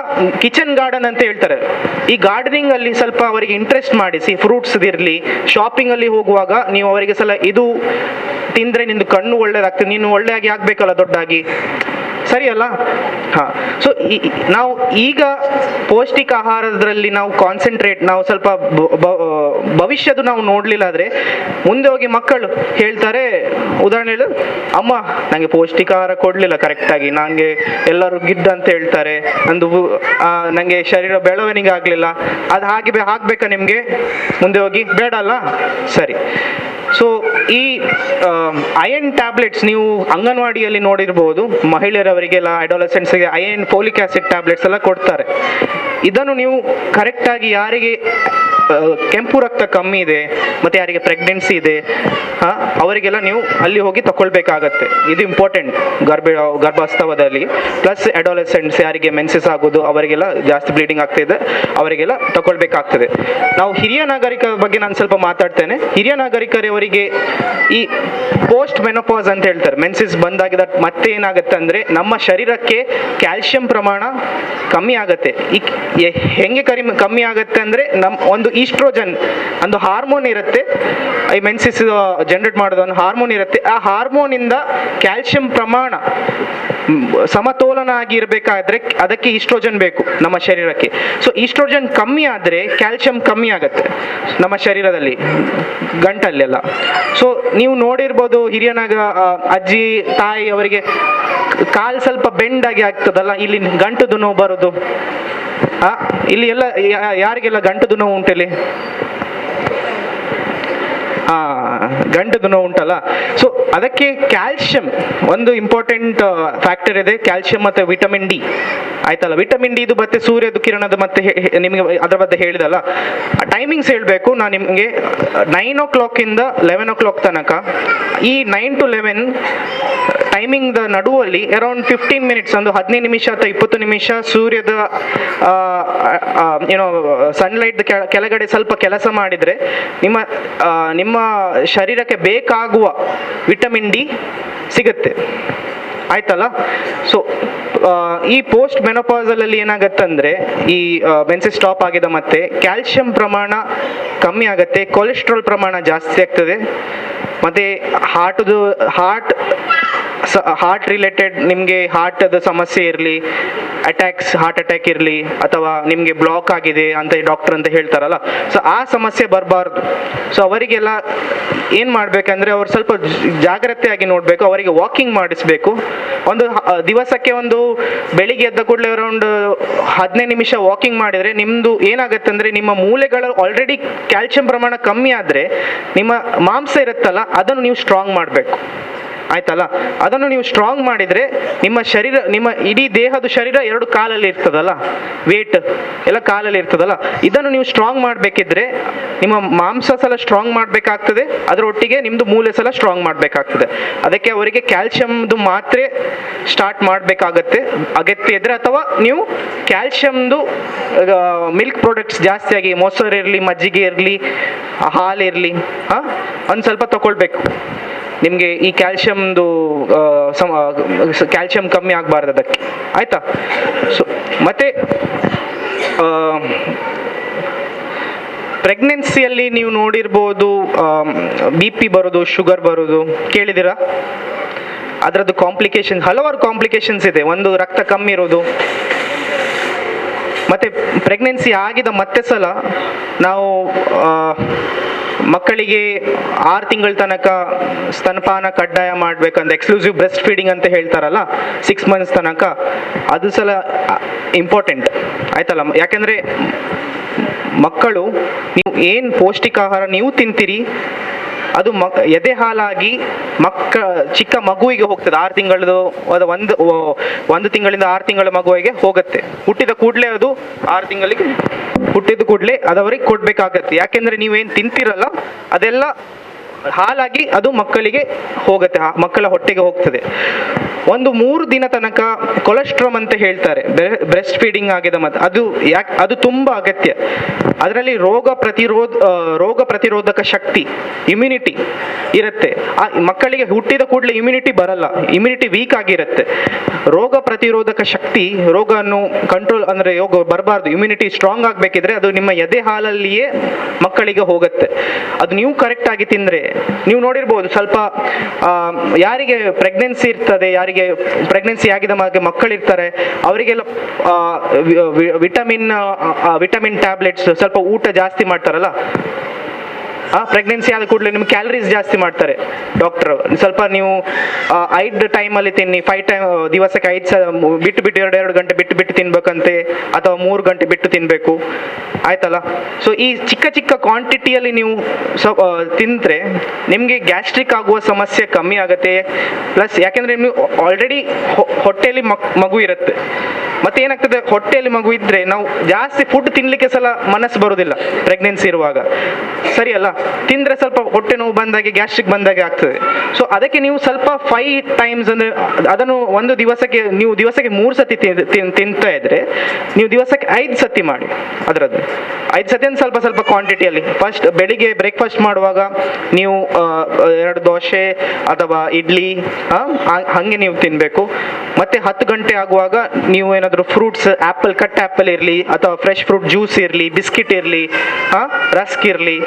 ಕಿಚನ್ ಗಾರ್ಡನ್ ಅಂತ ಹೇಳ್ತಾರೆ, ಈ ಗಾರ್ಡನಿಂಗ್ ಅಲ್ಲಿ ಸ್ವಲ್ಪ ಅವರಿಗೆ ಇಂಟ್ರೆಸ್ಟ್ ಮಾಡಿಸಿ. ಫ್ರೂಟ್ಸ್ ಇರಲಿ, ಶಾಪಿಂಗ್ ಅಲ್ಲಿ ಹೋಗುವಾಗ ನೀವು ಅವರಿಗೆ ಇದು ತಿಂದ್ರೆ ನಿಂದು ಕಣ್ಣು ಒಳ್ಳೇದಾಗ್ತದೆ, ನೀನು ಒಳ್ಳೆಯಾಗಿ ಆಗ್ಬೇಕಲ್ಲ ದೊಡ್ಡಾಗಿ, ಸರಿ ಅಲ್ಲ? ಹಾಂ. ಸೊ ನಾವು ಈಗ ಪೌಷ್ಟಿಕ ಆಹಾರದಲ್ಲಿ ನಾವು ಕಾನ್ಸಂಟ್ರೇಟ್, ನಾವು ಸ್ವಲ್ಪ ಭವಿಷ್ಯದ ನಾವು ನೋಡಲಿಲ್ಲ ಆದರೆ ಮುಂದೆ ಹೋಗಿ ಮಕ್ಕಳು ಹೇಳ್ತಾರೆ, ಉದಾಹರಣೆ ಹೇಳು, ಅಮ್ಮ ನನಗೆ ಪೌಷ್ಟಿಕ ಆಹಾರ ಕೊಡಲಿಲ್ಲ ಕರೆಕ್ಟಾಗಿ, ನನಗೆ ಎಲ್ಲರೂ ಗಿಡ್ಡ ಅಂತ ಹೇಳ್ತಾರೆ, ನನಗೆ ಶರೀರ ಬೆಳವಣಿಗೆ ಆಗಲಿಲ್ಲ, ಅದು ಹಾಕ್ಬೇಕಾ ನಿಮಗೆ ಮುಂದೆ ಹೋಗಿ? ಬೇಡ ಅಲ್ಲ? ಸರಿ. ಸೊ ಈ ಅಯನ್ ಟ್ಯಾಬ್ಲೆಟ್ಸ್ ನೀವು ಅಂಗನವಾಡಿಯಲ್ಲಿ ನೋಡಿರ್ಬೋದು, ಮಹಿಳೆಯರವರಿಗೆಲ್ಲ ಅಡೋಲೆಸೆಂಟ್ಸ್ಗೆ ಅಯನ್ ಫೋಲಿಕ್ ಆಸಿಡ್ ಟ್ಯಾಬ್ಲೆಟ್ಸ್ ಎಲ್ಲ ಕೊಡ್ತಾರೆ. ಇದನ್ನು ನೀವು ಕರೆಕ್ಟಾಗಿ ಯಾರಿಗೆ ಕೆಂಪು ರಕ್ತ ಕಮ್ಮಿ ಇದೆ ಮತ್ತು ಯಾರಿಗೆ ಪ್ರೆಗ್ನೆನ್ಸಿ ಇದೆ ಅವರಿಗೆಲ್ಲ ನೀವು ಅಲ್ಲಿ ಹೋಗಿ ತಗೊಳ್ಬೇಕಾಗತ್ತೆ. ಇದು ಇಂಪಾರ್ಟೆಂಟ್ ಗರ್ಭಾಸ್ತವದಲ್ಲಿ. ಪ್ಲಸ್ ಅಡೋಲೆಸೆಂಟ್ಸ್ ಯಾರಿಗೆ ಮೆನ್ಸಸ್ ಆಗೋದು, ಅವರಿಗೆಲ್ಲ ಜಾಸ್ತಿ ಬ್ಲೀಡಿಂಗ್ ಆಗ್ತಿದೆ, ಅವರಿಗೆಲ್ಲ ತಗೊಳ್ಬೇಕಾಗ್ತದೆ. ನಾವು ಹಿರಿಯ ನಾಗರಿಕರ ಬಗ್ಗೆ ನಾನು ಸ್ವಲ್ಪ ಮಾತಾಡ್ತೇನೆ. ಹಿರಿಯ ನಾಗರಿಕರವರಿಗೆ ಈ ಪೋಸ್ಟ್ ಮೆನೋಪಾಸ್ ಅಂತ ಹೇಳ್ತಾರೆ, ಮೆನ್ಸಸ್ ಬಂದಾಗಿದ ಮತ್ತೆ ಏನಾಗುತ್ತೆ ಅಂದರೆ ನಮ್ಮ ಶರೀರಕ್ಕೆ ಕ್ಯಾಲ್ಸಿಯಂ ಪ್ರಮಾಣ ಕಮ್ಮಿ ಆಗುತ್ತೆ. ಈ ಹೆಂಗೆ ಕಮ್ಮಿ ಆಗುತ್ತೆ ಅಂದರೆ ಒಂದು ಈಸ್ಟ್ರೋಜನ್ ಒಂದು ಹಾರ್ಮೋನ್ ಇರುತ್ತೆ, ಈ ಮೆನ್ಸಿಸ್ ಜನರೇಟ್ ಮಾಡೋದು ಒಂದು ಹಾರ್ಮೋನ್ ಇರುತ್ತೆ. ಆ ಹಾರ್ಮೋನಿಂದ ಕ್ಯಾಲ್ಸಿಯಂ ಪ್ರಮಾಣ ಸಮತೋಲನ ಆಗಿರಬೇಕಾದ್ರೆ ಅದಕ್ಕೆ ಈಸ್ಟ್ರೋಜನ್ ಬೇಕು ನಮ್ಮ ಶರೀರಕ್ಕೆ. ಸೊ ಈಸ್ಟ್ರೋಜನ್ ಕಮ್ಮಿ ಆದರೆ ಕ್ಯಾಲ್ಸಿಯಂ ಕಮ್ಮಿ ಆಗುತ್ತೆ ನಮ್ಮ ಶರೀರದಲ್ಲಿ, ಗಂಟಲ್ಲೆಲ್ಲ. ಸೊ ನೀವು ನೋಡಿರ್ಬೋದು, ಹಿರಿಯನಾಗ ಅಜ್ಜಿ ತಾಯಿ ಅವರಿಗೆ ಕಾಲು ಸ್ವಲ್ಪ ಬೆಂಡಾಗಿ ಆಗ್ತದಲ್ಲ, ಇಲ್ಲಿ ಗಂಟುದು ನೋವು ಬರೋದು. ಇಲ್ಲಿ ಎಲ್ಲ ಯಾರಿಗೆಲ್ಲ ಗಂಟುದು ನೋವು ಉಂಟಲ್ಲಿ? ಗಂಟದು ನೋವು ಉಂಟಲ್ಲ. ಸೊ ಅದಕ್ಕೆ ಕ್ಯಾಲ್ಸಿಯಂ ಒಂದು ಇಂಪಾರ್ಟೆಂಟ್ ಫ್ಯಾಕ್ಟರ್ ಇದೆ, ಕ್ಯಾಲ್ಸಿಯಂ ಮತ್ತು ವಿಟಮಿನ್ ಡಿ, ಆಯ್ತಲ್ಲ? ವಿಟಮಿನ್ ಡಿ ಇದು ಮತ್ತೆ ಸೂರ್ಯದು ಕಿರಣದ ಮತ್ತೆ ನಿಮಗೆ ಅದರ ಬಗ್ಗೆ ಹೇಳಿದಲ್ಲ, ಟೈಮಿಂಗ್ಸ್ ಹೇಳಬೇಕು ನಾನು ನಿಮಗೆ. 9 o'clock ಇಂದ 11 o'clock ತನಕ, ಈ 9 to 11 ಟೈಮಿಂಗ್ ನಡುವಲ್ಲಿ ಅರೌಂಡ್ 15 minutes, ಒಂದು 15 ನಿಮಿಷ ಅಥವಾ 20 ನಿಮಿಷ ಸೂರ್ಯದ ಸನ್ಲೈಟ್ ಕೆಳಗಡೆ ಸ್ವಲ್ಪ ಕೆಲಸ ಮಾಡಿದರೆ ನಿಮ್ಮ ಶರೀರಕ್ಕೆ ಬೇಕಾಗುವ ವಿಟಮಿನ್ ಡಿ ಸಿಗುತ್ತೆ, ಆಯ್ತಲ್ಲ? ಸೊ ಈ ಪೋಸ್ಟ್ ಮೆನೋಪಾಸಲ್ಲಿ ಏನಾಗತ್ತಂದ್ರೆ, ಈ ಮೆನ್ಸಸ್ ಸ್ಟಾಪ್ ಆಗಿದೆ ಮತ್ತೆ ಕ್ಯಾಲ್ಸಿಯಂ ಪ್ರಮಾಣ ಕಮ್ಮಿ ಆಗುತ್ತೆ, ಕೊಲೆಸ್ಟ್ರಾಲ್ ಪ್ರಮಾಣ ಜಾಸ್ತಿ ಆಗ್ತದೆ, ಮತ್ತೆ ಹಾರ್ಟ್ ರಿಲೇಟೆಡ್ ನಿಮಗೆ ಹಾರ್ಟದ ಸಮಸ್ಯೆ ಇರಲಿ, ಹಾರ್ಟ್ ಅಟ್ಯಾಕ್ ಇರಲಿ, ಅಥವಾ ನಿಮಗೆ ಬ್ಲಾಕ್ ಆಗಿದೆ ಅಂತ ಡಾಕ್ಟರ್ ಅಂತ ಹೇಳ್ತಾರಲ್ಲ, ಸೊ ಆ ಸಮಸ್ಯೆ ಬರಬಾರ್ದು. ಸೊ ಅವರಿಗೆಲ್ಲ ಏನು ಮಾಡಬೇಕಂದ್ರೆ ಅವ್ರು ಸ್ವಲ್ಪ ಜಾಗ್ರತೆಯಾಗಿ ನೋಡಬೇಕು, ಅವರಿಗೆ ವಾಕಿಂಗ್ ಮಾಡಿಸ್ಬೇಕು. ಒಂದು ದಿವಸಕ್ಕೆ ಒಂದು ಬೆಳಿಗ್ಗೆ ಎದ್ದ ಕೂಡಲೇ ಅರೌಂಡ್ 15 ನಿಮಿಷ ವಾಕಿಂಗ್ ಮಾಡಿದರೆ ನಿಮ್ಮದು ಏನಾಗುತ್ತೆ ಅಂದರೆ, ನಿಮ್ಮ ಮೂಳೆಗಳು ಆಲ್ರೆಡಿ ಕ್ಯಾಲ್ಸಿಯಂ ಪ್ರಮಾಣ ಕಮ್ಮಿ ಆದರೆ ನಿಮ್ಮ ಮಾಂಸ ಇರುತ್ತಲ್ಲ ಅದನ್ನು ನೀವು ಸ್ಟ್ರಾಂಗ್ ಮಾಡಬೇಕು, ಆಯ್ತಲ್ಲ? ಅದನ್ನು ನೀವು ಸ್ಟ್ರಾಂಗ್ ಮಾಡಿದರೆ ನಿಮ್ಮ ಶರೀರ, ನಿಮ್ಮ ಇಡೀ ದೇಹದ ಶರೀರ 2 ಕಾಲಲ್ಲಿ ಇರ್ತದಲ್ಲ, ವೇಟ್ ಎಲ್ಲ ಕಾಲಲ್ಲಿ ಇರ್ತದಲ್ಲ, ಇದನ್ನು ನೀವು ಸ್ಟ್ರಾಂಗ್ ಮಾಡಬೇಕಿದ್ರೆ ನಿಮ್ಮ ಮಾಂಸ ಸಲ ಸ್ಟ್ರಾಂಗ್ ಮಾಡಬೇಕಾಗ್ತದೆ, ಅದರೊಟ್ಟಿಗೆ ನಿಮ್ಮದು ಮೂಳೆ ಸಲ ಸ್ಟ್ರಾಂಗ್ ಮಾಡಬೇಕಾಗ್ತದೆ. ಅದಕ್ಕೆ ಅವರಿಗೆ ಕ್ಯಾಲ್ಸಿಯಮ್ದು ಮಾತ್ರೆ ಸ್ಟಾರ್ಟ್ ಮಾಡಬೇಕಾಗತ್ತೆ ಅಗತ್ಯ ಇದ್ದರೆ, ಅಥವಾ ನೀವು ಕ್ಯಾಲ್ಸಿಯಮ್ದು ಮಿಲ್ಕ್ ಪ್ರಾಡಕ್ಟ್ಸ್ ಜಾಸ್ತಿಯಾಗಿ, ಮೊಸರು ಇರಲಿ, ಮಜ್ಜಿಗೆ ಇರಲಿ, ಹಾಲಿರಲಿ, ಒಂದು ಸ್ವಲ್ಪ ತಗೊಳ್ಬೇಕು. ನಿಮಗೆ ಈ ಕ್ಯಾಲ್ಸಿಯಮ್ದು ಕ್ಯಾಲ್ಸಿಯಂ ಕಮ್ಮಿ ಆಗಬಾರ್ದು ಅದಕ್ಕೆ, ಆಯಿತಾ? ಸೊ ಮತ್ತು ಪ್ರೆಗ್ನೆನ್ಸಿಯಲ್ಲಿ ನೀವು ನೋಡಿರ್ಬೋದು BP ಬರೋದು, ಶುಗರ್ ಬರೋದು, ಕೇಳಿದ್ದೀರಾ? ಅದರದ್ದು ಕಾಂಪ್ಲಿಕೇಶನ್ಸ್, ಹಲವಾರು ಕಾಂಪ್ಲಿಕೇಶನ್ಸ್ ಇದೆ. ಒಂದು ರಕ್ತ ಕಮ್ಮಿ ಇರೋದು, ಪ್ರೆಗ್ನೆನ್ಸಿ ಆಗಿದ ಮತ್ತೆ ಸಲ ನಾವು ಮಕ್ಕಳಿಗೆ 6 ತಿಂಗಳ ತನಕ ಸ್ತನಪಾನ ಕಡ್ಡಾಯ ಮಾಡ್ಬೇಕಂತ ಎಕ್ಸ್ಕ್ಲೂಸಿವ್ ಬ್ರೆಸ್ಟ್ ಫೀಡಿಂಗ್ ಅಂತ ಹೇಳ್ತಾರಲ್ಲ 6 ಮಂತ್ಸ್ ತನಕ, ಅದು ಸಲ ಇಂಪಾರ್ಟೆಂಟ್ ಆಯ್ತಲ್ಲ. ಯಾಕೆಂದರೆ ಮಕ್ಕಳು ನೀವು ಏನು ಪೌಷ್ಟಿಕ ಆಹಾರ ನೀವು ತಿಂತೀರಿ ಅದು ಎದೆ ಹಾಲಾಗಿ ಚಿಕ್ಕ ಮಗುವಿಗೆ ಹೋಗ್ತದೆ. 6 ತಿಂಗಳದು ಒಂದು ತಿಂಗಳಿಂದ 6 ತಿಂಗಳ ಮಗುವಿಗೆ ಹೋಗುತ್ತೆ. ಹುಟ್ಟಿದ ಕೂಡಲೇ ಅದು 6 ತಿಂಗಳಿಗೆ ಹುಟ್ಟಿದ ಕೂಡಲೇ ಅದವರಿಗೆ ಕೊಡಬೇಕಾಗತ್ತೆ. ಯಾಕೆಂದರೆ ನೀವೇನು ತಿಂತೀರಲ್ಲ ಅದೆಲ್ಲ ಹಾಲಾಗಿ ಅದು ಮಕ್ಕಳಿಗೆ ಹೋಗುತ್ತೆ, ಮಕ್ಕಳ ಹೊಟ್ಟೆಗೆ ಹೋಗ್ತದೆ. ಒಂದು 3 ದಿನ ತನಕ ಕೊಲೆಸ್ಟ್ರಾಮ್ ಅಂತ ಹೇಳ್ತಾರೆ ಬ್ರೆಸ್ಟ್ ಫೀಡಿಂಗ್ ಆಗಿದೆ, ಮತ್ತು ಅದು ತುಂಬ ಅಗತ್ಯ. ಅದರಲ್ಲಿ ರೋಗ ಪ್ರತಿರೋಧಕ ಶಕ್ತಿ ಇಮ್ಯುನಿಟಿ ಇರುತ್ತೆ. ಆ ಮಕ್ಕಳಿಗೆ ಹುಟ್ಟಿದ ಕೂಡಲೇ ಇಮ್ಯುನಿಟಿ ಬರಲ್ಲ, ಇಮ್ಯುನಿಟಿ ವೀಕ್ ಆಗಿರುತ್ತೆ. ರೋಗ ಪ್ರತಿರೋಧಕ ಶಕ್ತಿ, ರೋಗವನ್ನು ಕಂಟ್ರೋಲ್ ಅಂದರೆ ರೋಗ ಬರಬಾರ್ದು, ಇಮ್ಯುನಿಟಿ ಸ್ಟ್ರಾಂಗ್ ಆಗಬೇಕಿದ್ರೆ ಅದು ನಿಮ್ಮ ಎದೆ ಹಾಲಲ್ಲಿಯೇ ಮಕ್ಕಳಿಗೆ ಹೋಗುತ್ತೆ. ಅದು ನೀವು ಕರೆಕ್ಟ್ ಆಗಿ ತಿಂದರೆ, ನೀವು ನೋಡಿರ್ಬೋದು ಸ್ವಲ್ಪ ಯಾರಿಗೆ ಪ್ರೆಗ್ನೆನ್ಸಿ ಇರ್ತದೆ, ಯಾರಿಗೆ ಪ್ರೆಗ್ನೆನ್ಸಿ ಆಗಿದ ಮಕ್ಕಳಿರ್ತಾರೆ ಅವರಿಗೆಲ್ಲ ವಿಟಮಿನ್ ಟ್ಯಾಬ್ಲೆಟ್ಸ್, ಸ್ವಲ್ಪ ಊಟ ಜಾಸ್ತಿ ಮಾಡ್ತಾರಲ್ಲ, ಪ್ರೆಗ್ನೆನ್ಸಿ ಆದ ಕೂಡಲೇ ನಿಮ್ಗೆ ಕ್ಯಾಲರೀಸ್ ಜಾಸ್ತಿ ಮಾಡ್ತಾರೆ ಡಾಕ್ಟರ್. ಸ್ವಲ್ಪ ನೀವು 5 ಟೈಮಲ್ಲಿ ತಿನ್ನಿ, 5 ಟೈಮ್ ದಿವಸಕ್ಕೆ 5 ಸಲ ಬಿಟ್ಟು 2 ಗಂಟೆ ಬಿಟ್ಟು ತಿನ್ಬೇಕಂತೆ, ಅಥವಾ 3 ಗಂಟೆ ಬಿಟ್ಟು ತಿನ್ನಬೇಕು ಆಯ್ತಲ್ಲ. ಸೊ ಈ ಚಿಕ್ಕ ಕ್ವಾಂಟಿಟಿಯಲ್ಲಿ ನೀವು ತಿಂದರೆ ನಿಮಗೆ ಗ್ಯಾಸ್ಟ್ರಿಕ್ ಆಗುವ ಸಮಸ್ಯೆ ಕಮ್ಮಿ ಆಗುತ್ತೆ. ಪ್ಲಸ್ ಯಾಕೆಂದರೆ ನೀವು ಆಲ್ರೆಡಿ ಹೊಟ್ಟೆಯಲ್ಲಿ ಮಗು ಇರುತ್ತೆ, ಮತ್ತೆ ಏನಾಗ್ತದೆ ಹೊಟ್ಟೆಯಲ್ಲಿ ಮಗು ಇದ್ದರೆ ನಾವು ಜಾಸ್ತಿ ಫುಡ್ ತಿನ್ನಲಿಕ್ಕೆ ಸಲ ಮನಸ್ಸು ಬರೋದಿಲ್ಲ ಪ್ರೆಗ್ನೆನ್ಸಿ ಇರುವಾಗ, ಸರಿ ಅಲ್ಲ. ತಿಂದರೆ ಸ್ವಲ್ಪ ಹೊಟ್ಟೆ ನೋವು ಬಂದಾಗೆ ಗ್ಯಾಸ್ಟ್ರಿಕ್ ಬಂದಾಗೆ ಆಗ್ತದೆ. ಸೊ ಅದಕ್ಕೆ ನೀವು ಸ್ವಲ್ಪ 5 ಟೈಮ್ಸ್ ಅಂದರೆ ಅದನ್ನು ಒಂದು ದಿವಸಕ್ಕೆ 3 ಸತಿ ತಿಂತಾ ಇದ್ರೆ ನೀವು ದಿವಸಕ್ಕೆ 5 ಸತಿ ಮಾಡಿ. ಅದರದ್ದು 5 ಸತಿ ಅಂದ್ರೆ ಸ್ವಲ್ಪ ಕ್ವಾಂಟಿಟಿಯಲ್ಲಿ. ಫಸ್ಟ್ ಬೆಳಿಗ್ಗೆ ಬ್ರೇಕ್ಫಾಸ್ಟ್ ಮಾಡುವಾಗ ನೀವು 2 ದೋಸೆ ಅಥವಾ ಇಡ್ಲಿ ಹಾಗೆ ನೀವು ತಿನ್ನಬೇಕು. ಮತ್ತೆ 10 ಗಂಟೆ ಆಗುವಾಗ ನೀವು ಏನಾದರೂ ಫ್ರೂಟ್ಸ್, ಕಟ್ ಆ್ಯಪಲ್ ಇರಲಿ ಅಥವಾ ಫ್ರೆಶ್ ಫ್ರೂಟ್ ಜ್ಯೂಸ್ ಇರಲಿ, ಬಿಸ್ಕಿಟ್ ಇರಲಿ, ರಸ್ಕ್ ಇರಲಿ.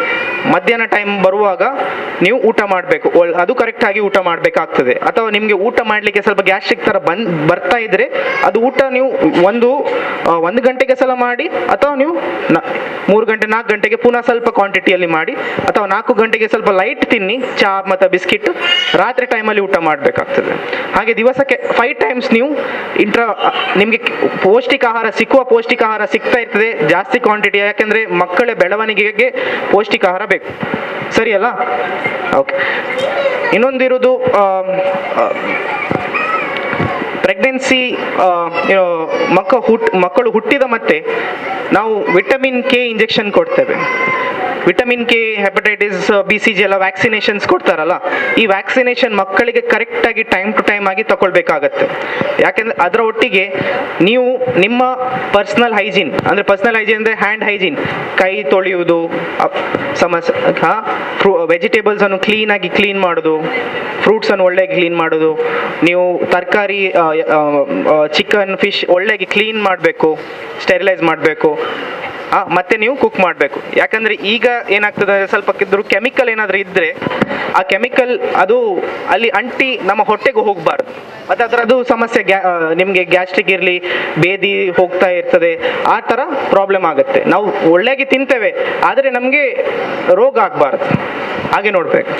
ಮಧ್ಯಾಹ್ನ ಟೈಮ್ ಬರುವಾಗ ನೀವು ಊಟ ಮಾಡಬೇಕು, ಅದು ಕರೆಕ್ಟಾಗಿ ಊಟ ಮಾಡಬೇಕಾಗ್ತದೆ. ಅಥವಾ ನಿಮಗೆ ಊಟ ಮಾಡಲಿಕ್ಕೆ ಸ್ವಲ್ಪ ಗ್ಯಾಸ್ಟ್ರಿಕ್ ಥರ ಬರ್ತಾ ಇದ್ರೆ ಅದು ಊಟ ನೀವು 1 ಗಂಟೆಗೆ ಸಲ ಮಾಡಿ, ಅಥವಾ ನೀವು 3 ಗಂಟೆ 4 ಗಂಟೆಗೆ ಪುನಃ ಸ್ವಲ್ಪ ಕ್ವಾಂಟಿಟಿಯಲ್ಲಿ ಮಾಡಿ, ಅಥವಾ 4 ಗಂಟೆಗೆ ಸ್ವಲ್ಪ ಲೈಟ್ ತಿನ್ನಿ, ಚಹಾ ಮತ್ತು ಬಿಸ್ಕಿಟ್. ರಾತ್ರಿ ಟೈಮಲ್ಲಿ ಊಟ ಮಾಡಬೇಕಾಗ್ತದೆ. ಹಾಗೆ ದಿವಸಕ್ಕೆ 5 ಟೈಮ್ಸ್ ನೀವು ನಿಮಗೆ ಪೌಷ್ಟಿಕ ಆಹಾರ ಸಿಗ್ತಾ ಇರ್ತದೆ ಜಾಸ್ತಿ ಕ್ವಾಂಟಿಟಿ. ಯಾಕೆಂದರೆ ಮಕ್ಕಳ ಬೆಳವಣಿಗೆಗೆ ಪೌಷ್ಟಿಕ ಆಹಾರ ಬೇಕು, ಸರಿ ಅಲ್ಲ. ಓಕೆ, ಇನ್ನೊಂದಿರೋದು ಪ್ರೆಗ್ನೆನ್ಸಿ ಮಕ್ಕಳು ಹುಟ್ಟಿದ ಮತ್ತೆ ನಾವು ವಿಟಮಿನ್ ಕೆ ಇಂಜೆಕ್ಷನ್ ಕೊಡ್ತೇವೆ. ವಿಟಮಿನ್ ಕೆ, ಹೆಪಟೈಟಿಸ್, BCG ಎಲ್ಲ ವ್ಯಾಕ್ಸಿನೇಷನ್ಸ್ ಕೊಡ್ತಾರಲ್ಲ, ಈ ವ್ಯಾಕ್ಸಿನೇಷನ್ ಮಕ್ಕಳಿಗೆ ಕರೆಕ್ಟಾಗಿ ಟೈಮ್ ಟು ಟೈಮ್ ಆಗಿ ತಗೊಳ್ಬೇಕಾಗತ್ತೆ. ಯಾಕೆಂದರೆ ಅದರ ಒಟ್ಟಿಗೆ ನೀವು ನಿಮ್ಮ ಪರ್ಸ್ನಲ್ ಹೈಜೀನ್ ಅಂದರೆ ಹ್ಯಾಂಡ್ ಹೈಜೀನ್, ಕೈ ತೊಳೆಯುವುದು, ವೆಜಿಟೇಬಲ್ಸನ್ನು ಕ್ಲೀನಾಗಿ ಕ್ಲೀನ್ ಮಾಡೋದು, ಫ್ರೂಟ್ಸನ್ನು ಒಳ್ಳೆಗೆ ಕ್ಲೀನ್ ಮಾಡೋದು, ನೀವು ತರಕಾರಿ, ಚಿಕನ್, ಫಿಶ್ ಒಳ್ಳೆಗೆ ಕ್ಲೀನ್ ಮಾಡಬೇಕು, ಸ್ಟೆರಿಲೈಸ್ ಮಾಡಬೇಕು. ಮತ್ತೆ ನೀವು ಕುಕ್ ಮಾಡಬೇಕು. ಯಾಕಂದರೆ ಈಗ ಏನಾಗ್ತದೆ, ಸ್ವಲ್ಪ ಕೆಮಿಕಲ್ ಏನಾದರೂ ಇದ್ದರೆ ಆ ಕೆಮಿಕಲ್ ಅದು ಅಲ್ಲಿ ಅಂಟಿ ನಮ್ಮ ಹೊಟ್ಟೆಗೆ ಹೋಗಬಾರ್ದು, ಮತ್ತು ಅದರದ್ದು ಸಮಸ್ಯೆ ನಿಮಗೆ ಗ್ಯಾಸ್ಟ್ರಿಕ್ ಇರಲಿ, ಬೇದಿ ಹೋಗ್ತಾ ಇರ್ತದೆ, ಆ ಥರ ಪ್ರಾಬ್ಲಮ್ ಆಗುತ್ತೆ. ನಾವು ಒಳ್ಳೆಗೆ ತಿಂತೇವೆ ಆದರೆ ನಮಗೆ ರೋಗ ಆಗಬಾರ್ದು, ಹಾಗೆ ನೋಡಬೇಕು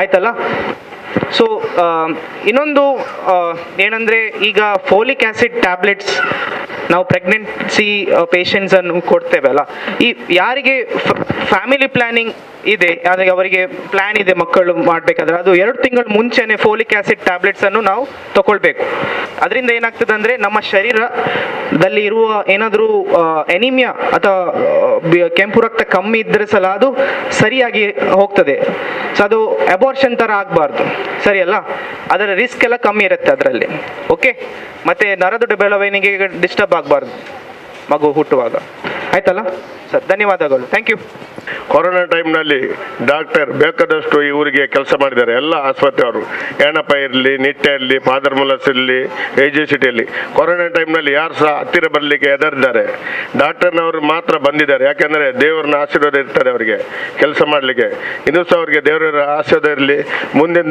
ಆಯ್ತಲ್ಲ. ಸೊ ಇನ್ನೊಂದು ಏನಂದರೆ, ಈಗ ಫೋಲಿಕ್ ಆ್ಯಸಿಡ್ ಟ್ಯಾಬ್ಲೆಟ್ಸ್ ನಾವು ಪ್ರೆಗ್ನೆನ್ಸಿ ಪೇಷಂಟ್ಸನ್ನು ಕೊಡ್ತೇವಲ್ಲ, ಈ ಯಾರಿಗೆ ಫ್ಯಾಮಿಲಿ ಪ್ಲ್ಯಾನಿಂಗ್ ಇದೆ, ಆದರೆ ಅವರಿಗೆ ಪ್ಲ್ಯಾನ್ ಇದೆ ಮಕ್ಕಳು ಮಾಡಬೇಕಾದ್ರೆ, ಅದು 2 ತಿಂಗಳ ಮುಂಚೆನೇ ಫೋಲಿಕ್ ಆ್ಯಸಿಡ್ ಟ್ಯಾಬ್ಲೆಟ್ಸನ್ನು ನಾವು ತಗೊಳ್ಬೇಕು. ಅದರಿಂದ ಏನಾಗ್ತದೆ ಅಂದರೆ ನಮ್ಮ ಶರೀರದಲ್ಲಿ ಇರುವ ಏನಾದರೂ ಎನಿಮಿಯಾ ಅಥವಾ ಕೆಂಪು ರಕ್ತ ಕಮ್ಮಿ ಇದ್ದರೆ ಸಲ ಅದು ಸರಿಯಾಗಿ ಹೋಗ್ತದೆ. ಸೊ ಅದು ಅಬೋರ್ಷನ್ ಥರ ಆಗಬಾರ್ದು, ಸರಿಯಲ್ಲ. ಅದರ ರಿಸ್ಕ್ ಎಲ್ಲ ಕಮ್ಮಿ ಇರುತ್ತೆ ಅದರಲ್ಲಿ. ಓಕೆ, ಮತ್ತು ನರದುಡ್ಡು ಬೆಳವಣಿಗೆಗೆ ಡಿಸ್ಟರ್ಬ್ ಆಗಬಾರ್ದು ಮಗು ಹುಟ್ಟುವಾಗ, ಆಯ್ತಲ್ಲ ಸರ್. ಧನ್ಯವಾದಗಳು, ಥ್ಯಾಂಕ್ ಯು. ಕೊರೋನಾ ಟೈಮ್ನಲ್ಲಿ ಡಾಕ್ಟರ್ ಬೇಕಾದಷ್ಟು ಈ ಊರಿಗೆ ಕೆಲಸ ಮಾಡಿದ್ದಾರೆ. ಎಲ್ಲ ಆಸ್ಪತ್ರೆಯವರು, ಏನಪ್ಪ ಇರಲಿ, ನಿಟ್ಟೆ ಇರಲಿ, ಫಾದರ್ ಮುಲ್ಲಸ್ ಇರಲಿ, AJ-ಸಿಟಿಯಲ್ಲಿ ಕೊರೋನಾ ಟೈಮ್ನಲ್ಲಿ ಯಾರು ಸಹ ಹತ್ತಿರ ಬರಲಿಕ್ಕೆ ಹೆದರಿದ್ದಾರೆ. ಡಾಕ್ಟರ್ನವರು ಮಾತ್ರ ಬಂದಿದ್ದಾರೆ. ಯಾಕೆಂದರೆ ದೇವರನ್ನ ಆಶೀರ್ವಾದ ಇರ್ತಾರೆ ಅವರಿಗೆ ಕೆಲಸ ಮಾಡಲಿಕ್ಕೆ. ಇನ್ನೂ ಸಹ ಅವರಿಗೆ ದೇವರ ಆಶೀರ್ವಾದ ಇರಲಿ. ಮುಂದಿನ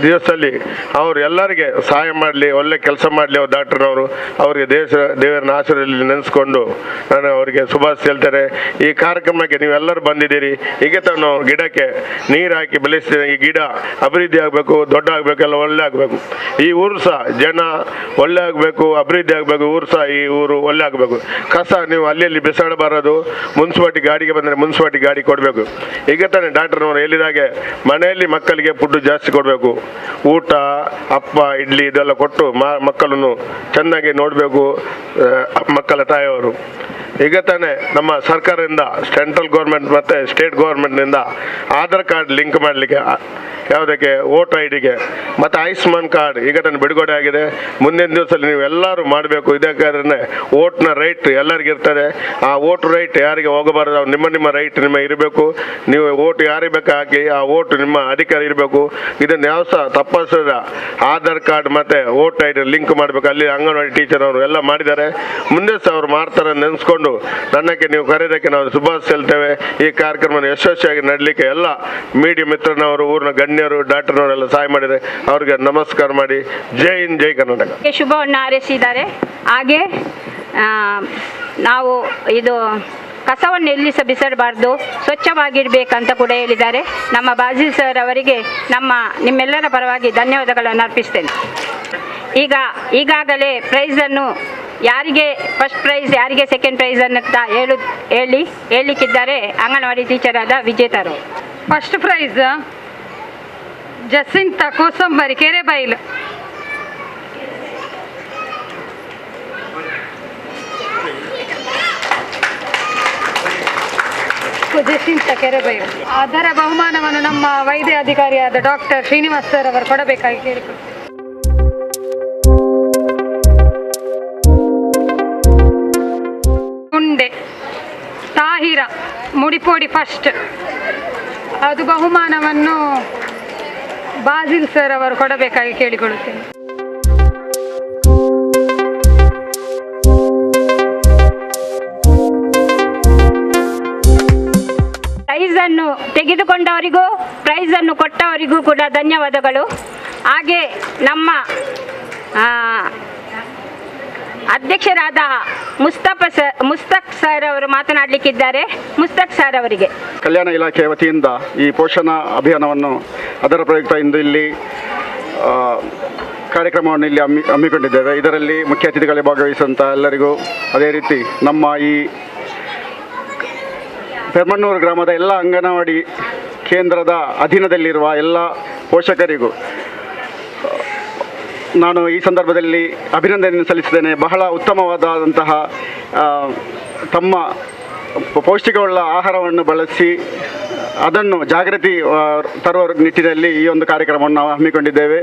ದಿವಸದಲ್ಲಿ ಅವರು ಎಲ್ಲರಿಗೆ ಸಹಾಯ ಮಾಡಲಿ, ಒಳ್ಳೆ ಕೆಲಸ ಮಾಡಲಿ. ಅವ್ರು ಡಾಕ್ಟರ್ನವರು ಅವರಿಗೆ ದೇವರನ್ನ ಆಶೀರ್ವಾದದಲ್ಲಿ ನೆನೆಸ್ಕೊಂಡು ನಾನು ಅವರಿಗೆ ಶುಭಾಶಯ ಹೇಳ್ತಾರೆ. ಈ ಕಾರ್ಯಕ್ರಮಕ್ಕೆ ನೀವೆಲ್ಲರೂ ಬಂದಿದ್ದೀರಿ. ಈಗ ತಾನು ಗಿಡಕ್ಕೆ ನೀರು ಹಾಕಿ ಬೆಳೆಸ್ತೀನಿ. ಈ ಗಿಡ ಅಭಿವೃದ್ಧಿ ಆಗಬೇಕು, ದೊಡ್ಡ ಆಗಬೇಕು, ಎಲ್ಲ ಒಳ್ಳೆ ಆಗಬೇಕು. ಈ ಊರು ಸಹ ಜನ ಒಳ್ಳೆ ಆಗಬೇಕು, ಅಭಿವೃದ್ಧಿ ಆಗಬೇಕು. ಊರು ಸಹ ಈ ಊರು ಒಳ್ಳೆ ಆಗಬೇಕು. ಕಸ ನೀವು ಅಲ್ಲಿ ಬಿಸಾಡಬಾರದು. ಮುನ್ಸಿಪಾಲ್ಟಿ ಗಾಡಿಗೆ ಬಂದರೆ ಮುನ್ಸಿಪಾಲ್ಟಿ ಗಾಡಿ ಕೊಡಬೇಕು. ಈಗ ತಾನೇ ಡಾಕ್ಟರ್ನವರು ಹೇಳಿದಾಗೆ ಮನೆಯಲ್ಲಿ ಮಕ್ಕಳಿಗೆ ಫುಡ್ ಜಾಸ್ತಿ ಕೊಡಬೇಕು. ಊಟ, ಅಪ್ಪ, ಇಡ್ಲಿ ಇದೆಲ್ಲ ಕೊಟ್ಟು ಮಕ್ಕಳನ್ನು ಚೆನ್ನಾಗಿ ನೋಡಬೇಕು ಮಕ್ಕಳ ತಾಯಿಯವರು. ಈಗ ತಾನೇ ನಮ್ಮ ಸರ್ಕಾರದಿಂದ, ಸೆಂಟ್ರಲ್ ಗೌರ್ಮೆಂಟ್ ಮತ್ತು ಸ್ಟೇಟ್ ಗೌರ್ಮೆಂಟ್ನಿಂದ ಆಧಾರ್ ಕಾರ್ಡ್ ಲಿಂಕ್ ಮಾಡಲಿಕ್ಕೆ, ಯಾವುದಕ್ಕೆ, ವೋಟ್ ID-ಗೆ ಮತ್ತು ಆಯುಷ್ಮಾನ್ ಕಾರ್ಡ್ ಈಗ ತಾನೇ ಬಿಡುಗಡೆ ಆಗಿದೆ. ಮುಂದಿನ ದಿವಸದಲ್ಲಿ ನೀವು ಎಲ್ಲರೂ ಮಾಡಬೇಕು. ಇದಕ್ಕಾದ್ರೆ ವೋಟ್ನ ರೈಟ್ ಎಲ್ಲರಿಗೂ ಇರ್ತದೆ. ಆ ವೋಟ್ ರೈಟ್ ಯಾರಿಗೆ ಹೋಗಬಾರದು. ನಿಮ್ಮ ರೈಟ್ ನಿಮ್ಮ ಇರಬೇಕು. ನೀವು ವೋಟ್ ಯಾರಿಗೆ ಬೇಕು ಹಾಕಿ, ಆ ವೋಟ್ ನಿಮ್ಮ ಅಧಿಕಾರ ಇರಬೇಕು. ಇದನ್ನು ಯಾವ ಸಹ ತಪ್ಪಿಸದ ಆಧಾರ್ ಕಾರ್ಡ್ ಮತ್ತು ವೋಟ್ ID ಲಿಂಕ್ ಮಾಡಬೇಕು. ಅಲ್ಲಿ ಅಂಗನವಾಡಿ ಟೀಚರ್ ಅವರು ಎಲ್ಲ ಮಾಡಿದ್ದಾರೆ. ಮುಂದೆ ಸಹ ಅವರು ಮಾಡ್ತಾರೆ ನೆನೆಸ್ಕೊಂಡು ನನ್ನಕ್ಕೆ ನೀವು ಕರೆಯೋದಕ್ಕೆ ನಾವು ಶುಭಾಶಯ ಹೇಳ್ತೇವೆ. ಈ ಕಾರ್ಯಕ್ರಮ ಯಶಸ್ವಿಯಾಗಿ ನಡಲಿಕ್ಕೆ ಎಲ್ಲ ಮೀಡಿಯಾ ಮಿತ್ರನವರು, ಊರಿನ ಗಣ್ಯರು, ಡಾಕ್ಟರ್ನವರೆಲ್ಲ ಸಹಾಯ ಮಾಡಿದರೆ ಅವ್ರಿಗೆ ನಮಸ್ಕಾರ ಮಾಡಿ. ಜೈ ಹಿಂದ್, ಜೈ ಕರ್ನಾಟಕ. ಶುಭವನ್ನು ಹಾರೈಸಿದ್ದಾರೆ. ಹಾಗೆ ನಾವು ಇದು ಕಸವನ್ನು ಎಲ್ಲಿ ಸಹ ಬಿಸಾಡಬಾರ್ದು, ಸ್ವಚ್ಛವಾಗಿರಬೇಕಂತ ಕೂಡ ಹೇಳಿದ್ದಾರೆ. ನಮ್ಮ ಬಾಜಿಲ್ ಸರ್ ಅವರಿಗೆ ನಿಮ್ಮೆಲ್ಲರ ಪರವಾಗಿ ಧನ್ಯವಾದಗಳನ್ನು ಅರ್ಪಿಸ್ತೇನೆ. ಈಗಾಗಲೇ ಪ್ರೈಸನ್ನು ಯಾರಿಗೆ ಫಸ್ಟ್ ಪ್ರೈಸ್, ಯಾರಿಗೆ ಸೆಕೆಂಡ್ ಪ್ರೈಸ್ ಅನ್ನುತ್ತ ಹೇಳಲಿಕ್ಕಿದ್ದಾರೆ ಅಂಗನವಾಡಿ ಟೀಚರ್ ಆದ ವಿಜೇತರು. ಫಸ್ಟ್ ಪ್ರೈಸ್ ಜಸಿಂತ ಕೋಸಂಬರಿ, ಕೆರೆಬೈಲು. ಜಸಿಂತ ಕೆರೆಬೈಲು. ಅದರ ಬಹುಮಾನವನ್ನು ನಮ್ಮ ವೈದ್ಯ ಅಧಿಕಾರಿಯಾದ ಡಾಕ್ಟರ್ ಶ್ರೀನಿವಾಸ್ ಸರ್ ಅವರು ಕೊಡಬೇಕಾಗಿ ಕೇಳಿಕೊಳ್ತಾರೆ. ತಾಹಿರ ಮುಡಿಪೋಡಿ ಫಸ್ಟ್. ಅದು ಬಹುಮಾನವನ್ನು ಬಾಜಿಲ್ ಸರ್ ಅವರು ಕೊಡಬೇಕಾಗಿ ಕೇಳಿಕೊಳ್ಳುತ್ತೇನೆ. ಪ್ರೈಸನ್ನು ತೆಗೆದುಕೊಂಡವರಿಗೂ ಪ್ರೈಸನ್ನು ಕೊಟ್ಟವರಿಗೂ ಕೂಡ ಧನ್ಯವಾದಗಳು. ಹಾಗೆ ನಮ್ಮ ಅಧ್ಯಕ್ಷರಾದ ಮುಸ್ತಕ್ ಸರ್ ಅವರು ಮಾತನಾಡಲಿಕ್ಕಿದ್ದಾರೆ. ಮುಸ್ತಕ್ ಸರ್ ಅವರಿಗೆ ಕಲ್ಯಾಣ ಇಲಾಖೆ ವತಿಯಿಂದ ಈ ಪೋಷಣ ಅಭಿಯಾನವನ್ನು, ಅದರ ಪ್ರಯುಕ್ತ ಇಂದು ಇಲ್ಲಿ ಕಾರ್ಯಕ್ರಮವನ್ನು ಇಲ್ಲಿ ಹಮ್ಮಿಕೊಂಡಿದ್ದೇವೆ. ಇದರಲ್ಲಿ ಮುಖ್ಯ ಅತಿಥಿಗಳೇ ಭಾಗವಹಿಸುವಂಥ ಎಲ್ಲರಿಗೂ, ಅದೇ ರೀತಿ ನಮ್ಮ ಈ ಪೆರ್ಮಣ್ಣೂರು ಗ್ರಾಮದ ಎಲ್ಲ ಅಂಗನವಾಡಿ ಕೇಂದ್ರದ ಅಧೀನದಲ್ಲಿರುವ ಎಲ್ಲ ಪೋಷಕರಿಗೂ ನಾನು ಈ ಸಂದರ್ಭದಲ್ಲಿ ಅಭಿನಂದನೆ ಸಲ್ಲಿಸಿದ್ದೇನೆ. ಬಹಳ ಉತ್ತಮವಾದಂತಹ ತಮ್ಮ ಪೌಷ್ಟಿಕವುಳ್ಳ ಆಹಾರವನ್ನು ಬಳಸಿ ಅದನ್ನು ಜಾಗೃತಿ ತರುವ ನಿಟ್ಟಿನಲ್ಲಿ ಈ ಒಂದು ಕಾರ್ಯಕ್ರಮವನ್ನು ನಾವು ಹಮ್ಮಿಕೊಂಡಿದ್ದೇವೆ.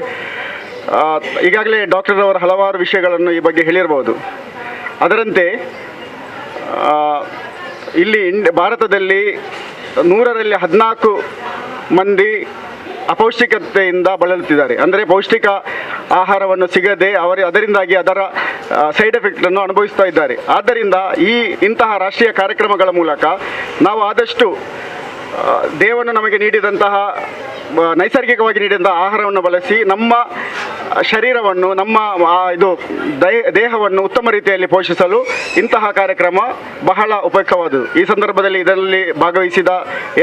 ಈಗಾಗಲೇ ಡಾಕ್ಟರ್ ಅವರು ಹಲವಾರು ವಿಷಯಗಳನ್ನು ಈ ಬಗ್ಗೆ ಹೇಳಿರ್ಬೋದು. ಅದರಂತೆ ಇಲ್ಲಿ ಭಾರತದಲ್ಲಿ 100ರಲ್ಲಿ 14 ಮಂದಿ ಅಪೌಷ್ಟಿಕತೆಯಿಂದ ಬಳಲುತ್ತಿದ್ದಾರೆ. ಅಂದರೆ ಪೌಷ್ಟಿಕ ಆಹಾರವನ್ನು ಸಿಗದೆ ಅದರಿಂದಾಗಿ ಅದರ ಸೈಡ್ ಎಫೆಕ್ಟನ್ನು ಅನುಭವಿಸ್ತಾ ಇದ್ದಾರೆ. ಆದ್ದರಿಂದ ಇಂತಹ ರಾಷ್ಟ್ರೀಯ ಕಾರ್ಯಕ್ರಮಗಳ ಮೂಲಕ ನಾವು ಆದಷ್ಟು ದೇವರು ನಮಗೆ ನೀಡಿದಂತಹ ನೈಸರ್ಗಿಕವಾಗಿ ನೀಡಿದಂತಹ ಆಹಾರವನ್ನು ಬಳಸಿ ನಮ್ಮ ಶರೀರವನ್ನು, ನಮ್ಮ ದೇಹವನ್ನು ಉತ್ತಮ ರೀತಿಯಲ್ಲಿ ಪೋಷಿಸಲು ಇಂತಹ ಕಾರ್ಯಕ್ರಮ ಬಹಳ ಉಪಯುಕ್ತವಾದುದು. ಈ ಸಂದರ್ಭದಲ್ಲಿ ಇದರಲ್ಲಿ ಭಾಗವಹಿಸಿದ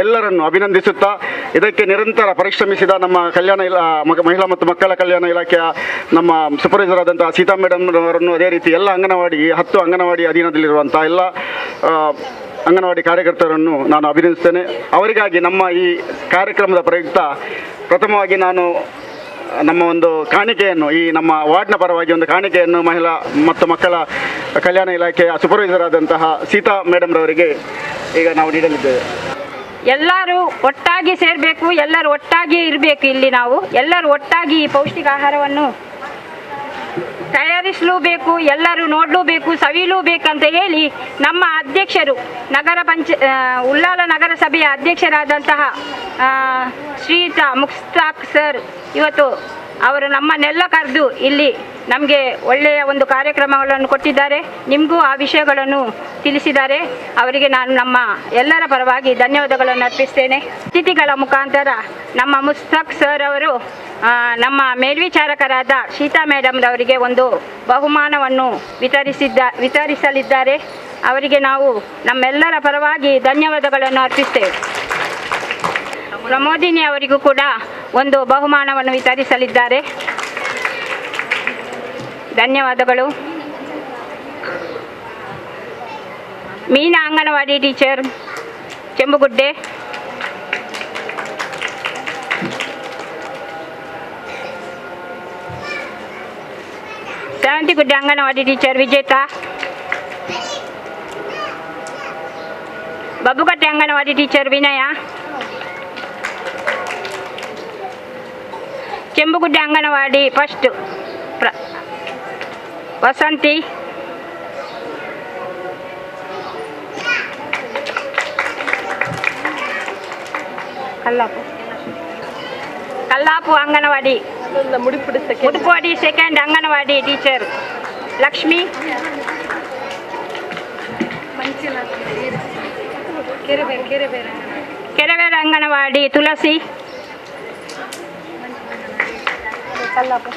ಎಲ್ಲರನ್ನು ಅಭಿನಂದಿಸುತ್ತಾ, ಇದಕ್ಕೆ ನಿರಂತರ ಪರಿಶ್ರಮಿಸಿದ ನಮ್ಮ ಮಹಿಳಾ ಮತ್ತು ಮಕ್ಕಳ ಕಲ್ಯಾಣ ಇಲಾಖೆಯ ನಮ್ಮ ಸೂಪರ್ವೈಸರ್ ಆದಂತಹ ಸೀತಾ ಮೇಡಮ್ ಅವರನ್ನು, ಅದೇ ರೀತಿ ಎಲ್ಲ 10 ಅಂಗನವಾಡಿ ಅಧೀನದಲ್ಲಿರುವಂಥ ಎಲ್ಲ ಅಂಗನವಾಡಿ ಕಾರ್ಯಕರ್ತರನ್ನು ನಾನು ಅಭಿನಂದಿಸ್ತೇನೆ. ಅವರಿಗಾಗಿ ನಮ್ಮ ಈ ಕಾರ್ಯಕ್ರಮದ ಪ್ರಯುಕ್ತ ಪ್ರಥಮವಾಗಿ ನಾನು ನಮ್ಮ ಒಂದು ಕಾಣಿಕೆಯನ್ನು, ಈ ನಮ್ಮ ವಾರ್ಡ್ನ ಪರವಾಗಿ ಒಂದು ಕಾಣಿಕೆಯನ್ನು ಮಹಿಳಾ ಮತ್ತು ಮಕ್ಕಳ ಕಲ್ಯಾಣ ಇಲಾಖೆಯ ಸೂಪರ್ವೈಸರ್ ಆದಂತಹ ಸೀತಾ ಮೇಡಮ್ ರವರಿಗೆ ಈಗ ನಾವು ನೀಡಲಿದ್ದೇವೆ. ಎಲ್ಲರೂ ಒಟ್ಟಾಗಿ ಸೇರಬೇಕು, ಎಲ್ಲರೂ ಒಟ್ಟಾಗಿ ಇರಬೇಕು. ಇಲ್ಲಿ ನಾವು ಎಲ್ಲರೂ ಒಟ್ಟಾಗಿ ಈ ಪೌಷ್ಟಿಕ ಆಹಾರವನ್ನು ತಯಾರಿಸಲೂಬೇಕು, ಎಲ್ಲರೂ ನೋಡಲೂಬೇಕು, ಸವಿಲೂಬೇಕಂತ ಹೇಳಿ ನಮ್ಮ ಅಧ್ಯಕ್ಷರು ಉಳ್ಳಾಲ ನಗರಸಭೆಯ ಅಧ್ಯಕ್ಷರಾದಂತಹ ಶ್ರೀಯುತ ಮುಸ್ತಾಕ್ ಸರ್ ಇವತ್ತು ಅವರು ನಮ್ಮನ್ನೆಲ್ಲ ಕರೆದು ಇಲ್ಲಿ ನಮಗೆ ಒಳ್ಳೆಯ ಒಂದು ಕಾರ್ಯಕ್ರಮಗಳನ್ನು ಕೊಟ್ಟಿದ್ದಾರೆ. ನಿಮಗೂ ಆ ವಿಷಯಗಳನ್ನು ತಿಳಿಸಿದ್ದಾರೆ. ಅವರಿಗೆ ನಾನು ನಮ್ಮ ಎಲ್ಲರ ಪರವಾಗಿ ಧನ್ಯವಾದಗಳನ್ನು ಅರ್ಪಿಸ್ತೇನೆ. ಅತಿಥಿಗಳ ಮುಖಾಂತರ ನಮ್ಮ ಮುಸ್ತಾಕ್ ಸರ್ ಅವರು ನಮ್ಮ ಮೇಲ್ವಿಚಾರಕರಾದ ಶೀತಾ ಮೇಡಮ್ರವರಿಗೆ ಒಂದು ಬಹುಮಾನವನ್ನು ವಿತರಿಸಲಿದ್ದಾರೆ. ಅವರಿಗೆ ನಾವು ನಮ್ಮೆಲ್ಲರ ಪರವಾಗಿ ಧನ್ಯವಾದಗಳನ್ನು ಅರ್ಪಿಸ್ತೇವೆ. ಪ್ರಮೋದಿನಿ ಅವರಿಗೂ ಕೂಡ ಒಂದು ಬಹುಮಾನವನ್ನು ವಿತರಿಸಲಿದ್ದಾರೆ. ಧನ್ಯವಾದಗಳು. Meena anganwadi teacher Chembugudde, Sevanthigudde anganwadi teacher Vijetha, Babbugatte anganwadi teacher Vinaya, Chembugudde anganwadi first Vasanthi, Kallapu anganwadi, Mudupodi second anganwadi teacher Lakshmi, Kerebera anganwadi Tulasi, Kallapu.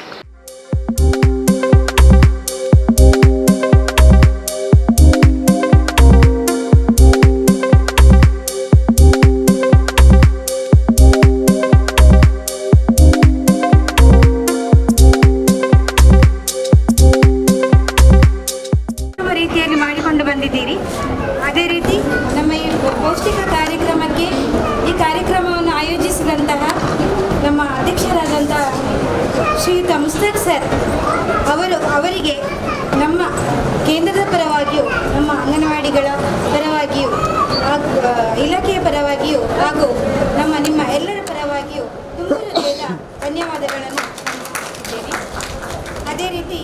ರೀತಿಯಲ್ಲಿ ಮಾಡಿಕೊಂಡು ಬಂದಿದ್ದೀರಿ. ಅದೇ ರೀತಿ ನಮ್ಮ ಈ ಪೌಷ್ಟಿಕ ಕಾರ್ಯಕ್ರಮಕ್ಕೆ ಈ ಕಾರ್ಯಕ್ರಮವನ್ನು ಆಯೋಜಿಸಿದಂತಹ ನಮ್ಮ ಅಧ್ಯಕ್ಷರಾದಂತಹ ಶ್ರೀಯುತ ಮುಸ್ತಾಕ್ ಸರ್ ಅವರಿಗೆ ನಮ್ಮ ಕೇಂದ್ರದ ಪರವಾಗಿಯೂ ನಮ್ಮ ಅಂಗನವಾಡಿಗಳ ಪರವಾಗಿಯೂ ಹಾಗೂ ಇಲಾಖೆಯ ಪರವಾಗಿಯೂ ಹಾಗೂ ನಿಮ್ಮ ಎಲ್ಲರ ಪರವಾಗಿಯೂ ತುಂಬ ಹೃದಯದ ಧನ್ಯವಾದಗಳನ್ನು ಸಲ್ಲಿಸುತ್ತೇನೆ. ಅದೇ ರೀತಿ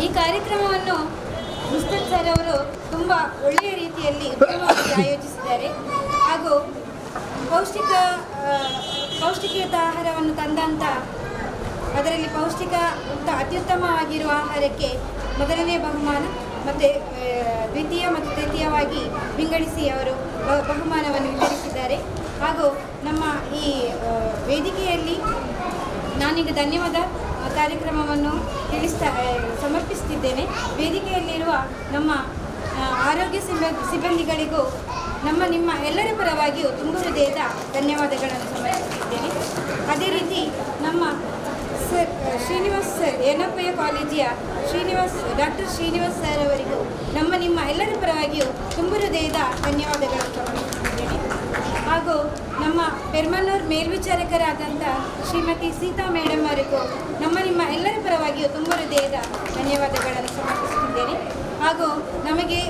ಈ ಕಾರ್ಯಕ್ರಮವನ್ನು ಮುಸ್ತಾಕ್ ಸರ್ ಅವರು ತುಂಬ ಒಳ್ಳೆಯ ರೀತಿಯಲ್ಲಿ ಉತ್ತಮವಾಗಿ ಆಯೋಜಿಸಿದ್ದಾರೆ ಹಾಗೂ ಪೌಷ್ಟಿಕಯುತ ಆಹಾರವನ್ನು ತಂದಂಥ ಅದರಲ್ಲಿ ಅತ್ಯುತ್ತಮವಾಗಿರುವ ಆಹಾರಕ್ಕೆ ಮೊದಲನೇ ಬಹುಮಾನ ಮತ್ತು ದ್ವಿತೀಯ ಮತ್ತು ತೃತೀಯವಾಗಿ ವಿಂಗಡಿಸಿ ಅವರು ಬಹುಮಾನವನ್ನು ವಿತರಿಸಿದ್ದಾರೆ. ಹಾಗೂ ನಮ್ಮ ಈ ವೇದಿಕೆಯಲ್ಲಿ ನಾನೀಗ ಧನ್ಯವಾದ ಕಾರ್ಯಕ್ರಮವನ್ನು ಸಮರ್ಪಿಸುತ್ತಿದ್ದೇನೆ. ವೇದಿಕೆಯಲ್ಲಿರುವ ನಮ್ಮ ಆರೋಗ್ಯ ಸಿಬ್ಬಂದಿಗಳಿಗೂ ನಿಮ್ಮ ಎಲ್ಲರ ಪರವಾಗಿಯೂ ತುಂಬ ಹೃದಯದ ಧನ್ಯವಾದಗಳನ್ನು ಸಮರ್ಪಿಸುತ್ತಿದ್ದೇನೆ. ಅದೇ ರೀತಿ ನಮ್ಮ ಸರ್ ಶ್ರೀನಿವಾಸ್ ಸರ್ ಎನ್ನಪ್ಪಯ್ಯ ಕಾಲೇಜಿಯ ಡಾಕ್ಟರ್ ಶ್ರೀನಿವಾಸ್ ಸರ್ ಅವರಿಗೂ ನಿಮ್ಮ ಎಲ್ಲರ ಪರವಾಗಿಯೂ ತುಂಬ ಹೃದಯದ ಧನ್ಯವಾದಗಳನ್ನು ಸಮರ್ಪಿಸುತ್ತಿದ್ದೇನೆ. ಹಾಗೂ ನಮ್ಮ ಪೆರ್ಮನ್ನೂರು ಮೇಲ್ವಿಚಾರಕರಾದಂಥ ಶ್ರೀಮತಿ ಸೀತಾ ಮೇಡಮ್ ಅವರಿಗೂ ನಿಮ್ಮ ಎಲ್ಲರ ಪರವಾಗಿಯೂ ತುಂಬ ಹೃದಯದ ಧನ್ಯವಾದಗಳನ್ನು ಸಮರ್ಪಿಸುತ್ತಿದ್ದೇನೆ. ಹಾಗೂ ನಮಗೆ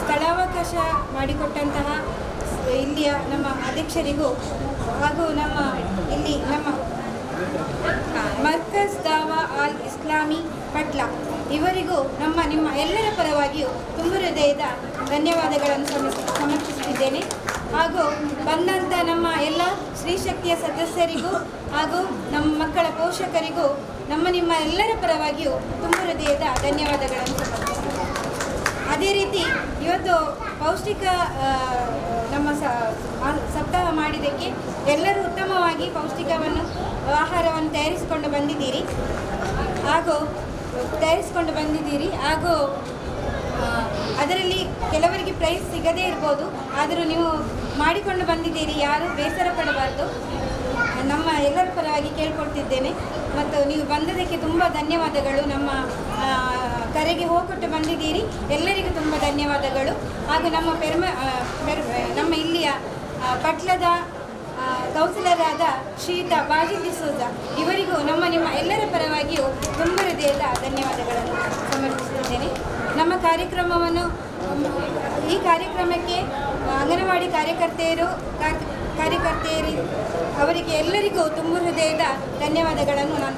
ಸ್ಥಳಾವಕಾಶ ಮಾಡಿಕೊಟ್ಟಂತಹ ಇಲ್ಲಿಯ ನಮ್ಮ ಅಧ್ಯಕ್ಷರಿಗೂ ಹಾಗೂ ನಮ್ಮ ಮರ್ಕಜ್ ದಾವಾ ಅಲ್ ಇಸ್ಲಾಮಿ ಪಟ್ಲ ಇವರಿಗೂ ನಿಮ್ಮ ಎಲ್ಲರ ಪರವಾಗಿಯೂ ತುಂಬ ಹೃದಯದ ಧನ್ಯವಾದಗಳನ್ನು ಸಮರ್ಪಿಸುತ್ತಿದ್ದೇನೆ. ಹಾಗೂ ಬಂದಂಥ ನಮ್ಮ ಎಲ್ಲ ಸ್ತ್ರೀಶಕ್ತಿಯ ಸದಸ್ಯರಿಗೂ ಹಾಗೂ ನಮ್ಮ ಮಕ್ಕಳ ಪೋಷಕರಿಗೂ ನಿಮ್ಮ ಎಲ್ಲರ ಪರವಾಗಿಯೂ ತುಂಬ ಹೃದಯದ ಧನ್ಯವಾದಗಳನ್ನು ಸಮರ್ಪಿಸುತ್ತೇನೆ. ಅದೇ ರೀತಿ ಇವತ್ತು ಪೌಷ್ಟಿಕ ನಮ್ಮ ಸಪ್ತಾಹ ಮಾಡಿದ್ದಕ್ಕೆ ಎಲ್ಲರೂ ಉತ್ತಮವಾಗಿ ಪೌಷ್ಟಿಕವನ್ನು ಆಹಾರವನ್ನು ತಯಾರಿಸಿಕೊಂಡು ಬಂದಿದ್ದೀರಿ ಹಾಗೂ ಅದರಲ್ಲಿ ಕೆಲವರಿಗೆ ಪ್ರೈಸ್ ಸಿಗದೇ ಇರ್ಬೋದು. ಆದರೂ ನೀವು ಮಾಡಿಕೊಂಡು ಬಂದಿದ್ದೀರಿ, ಯಾರೂ ಬೇಸರ ಪಡಬಾರ್ದು. ನಮ್ಮ ಎಲ್ಲರ ಪರವಾಗಿ ಕೇಳ್ಕೊಳ್ತಿದ್ದೇನೆ. ಮತ್ತು ನೀವು ಬಂದದಕ್ಕೆ ತುಂಬ ಧನ್ಯವಾದಗಳು. ನಮ್ಮ ಕರೆಗೆ ಹೋಗೊಟ್ಟು ಬಂದಿದ್ದೀರಿ, ಎಲ್ಲರಿಗೂ ತುಂಬ ಧನ್ಯವಾದಗಳು. ಹಾಗೂ ನಮ್ಮ ಇಲ್ಲಿಯ ಪಟ್ಲದ ಕೌನ್ಸಿಲರ್ ಶ್ರೀಯುತ ಬಾಜಿ ಡಿಸೋಜ ಇವರಿಗೂ ನಿಮ್ಮ ಎಲ್ಲರ ಪರವಾಗಿಯೂ ತುಂಬ ಹೃದಯದ ಧನ್ಯವಾದಗಳನ್ನು ಸಮರ್ಪಿಸುತ್ತಿದ್ದೇನೆ. ನಮ್ಮ ಈ ಕಾರ್ಯಕ್ರಮಕ್ಕೆ ಅಂಗನವಾಡಿ ಕಾರ್ಯಕರ್ತೆಯರು ಅವರಿಗೆ ಎಲ್ಲರಿಗೂ ತುಂಬ ಹೃದಯದ ಧನ್ಯವಾದಗಳನ್ನು ನಾನು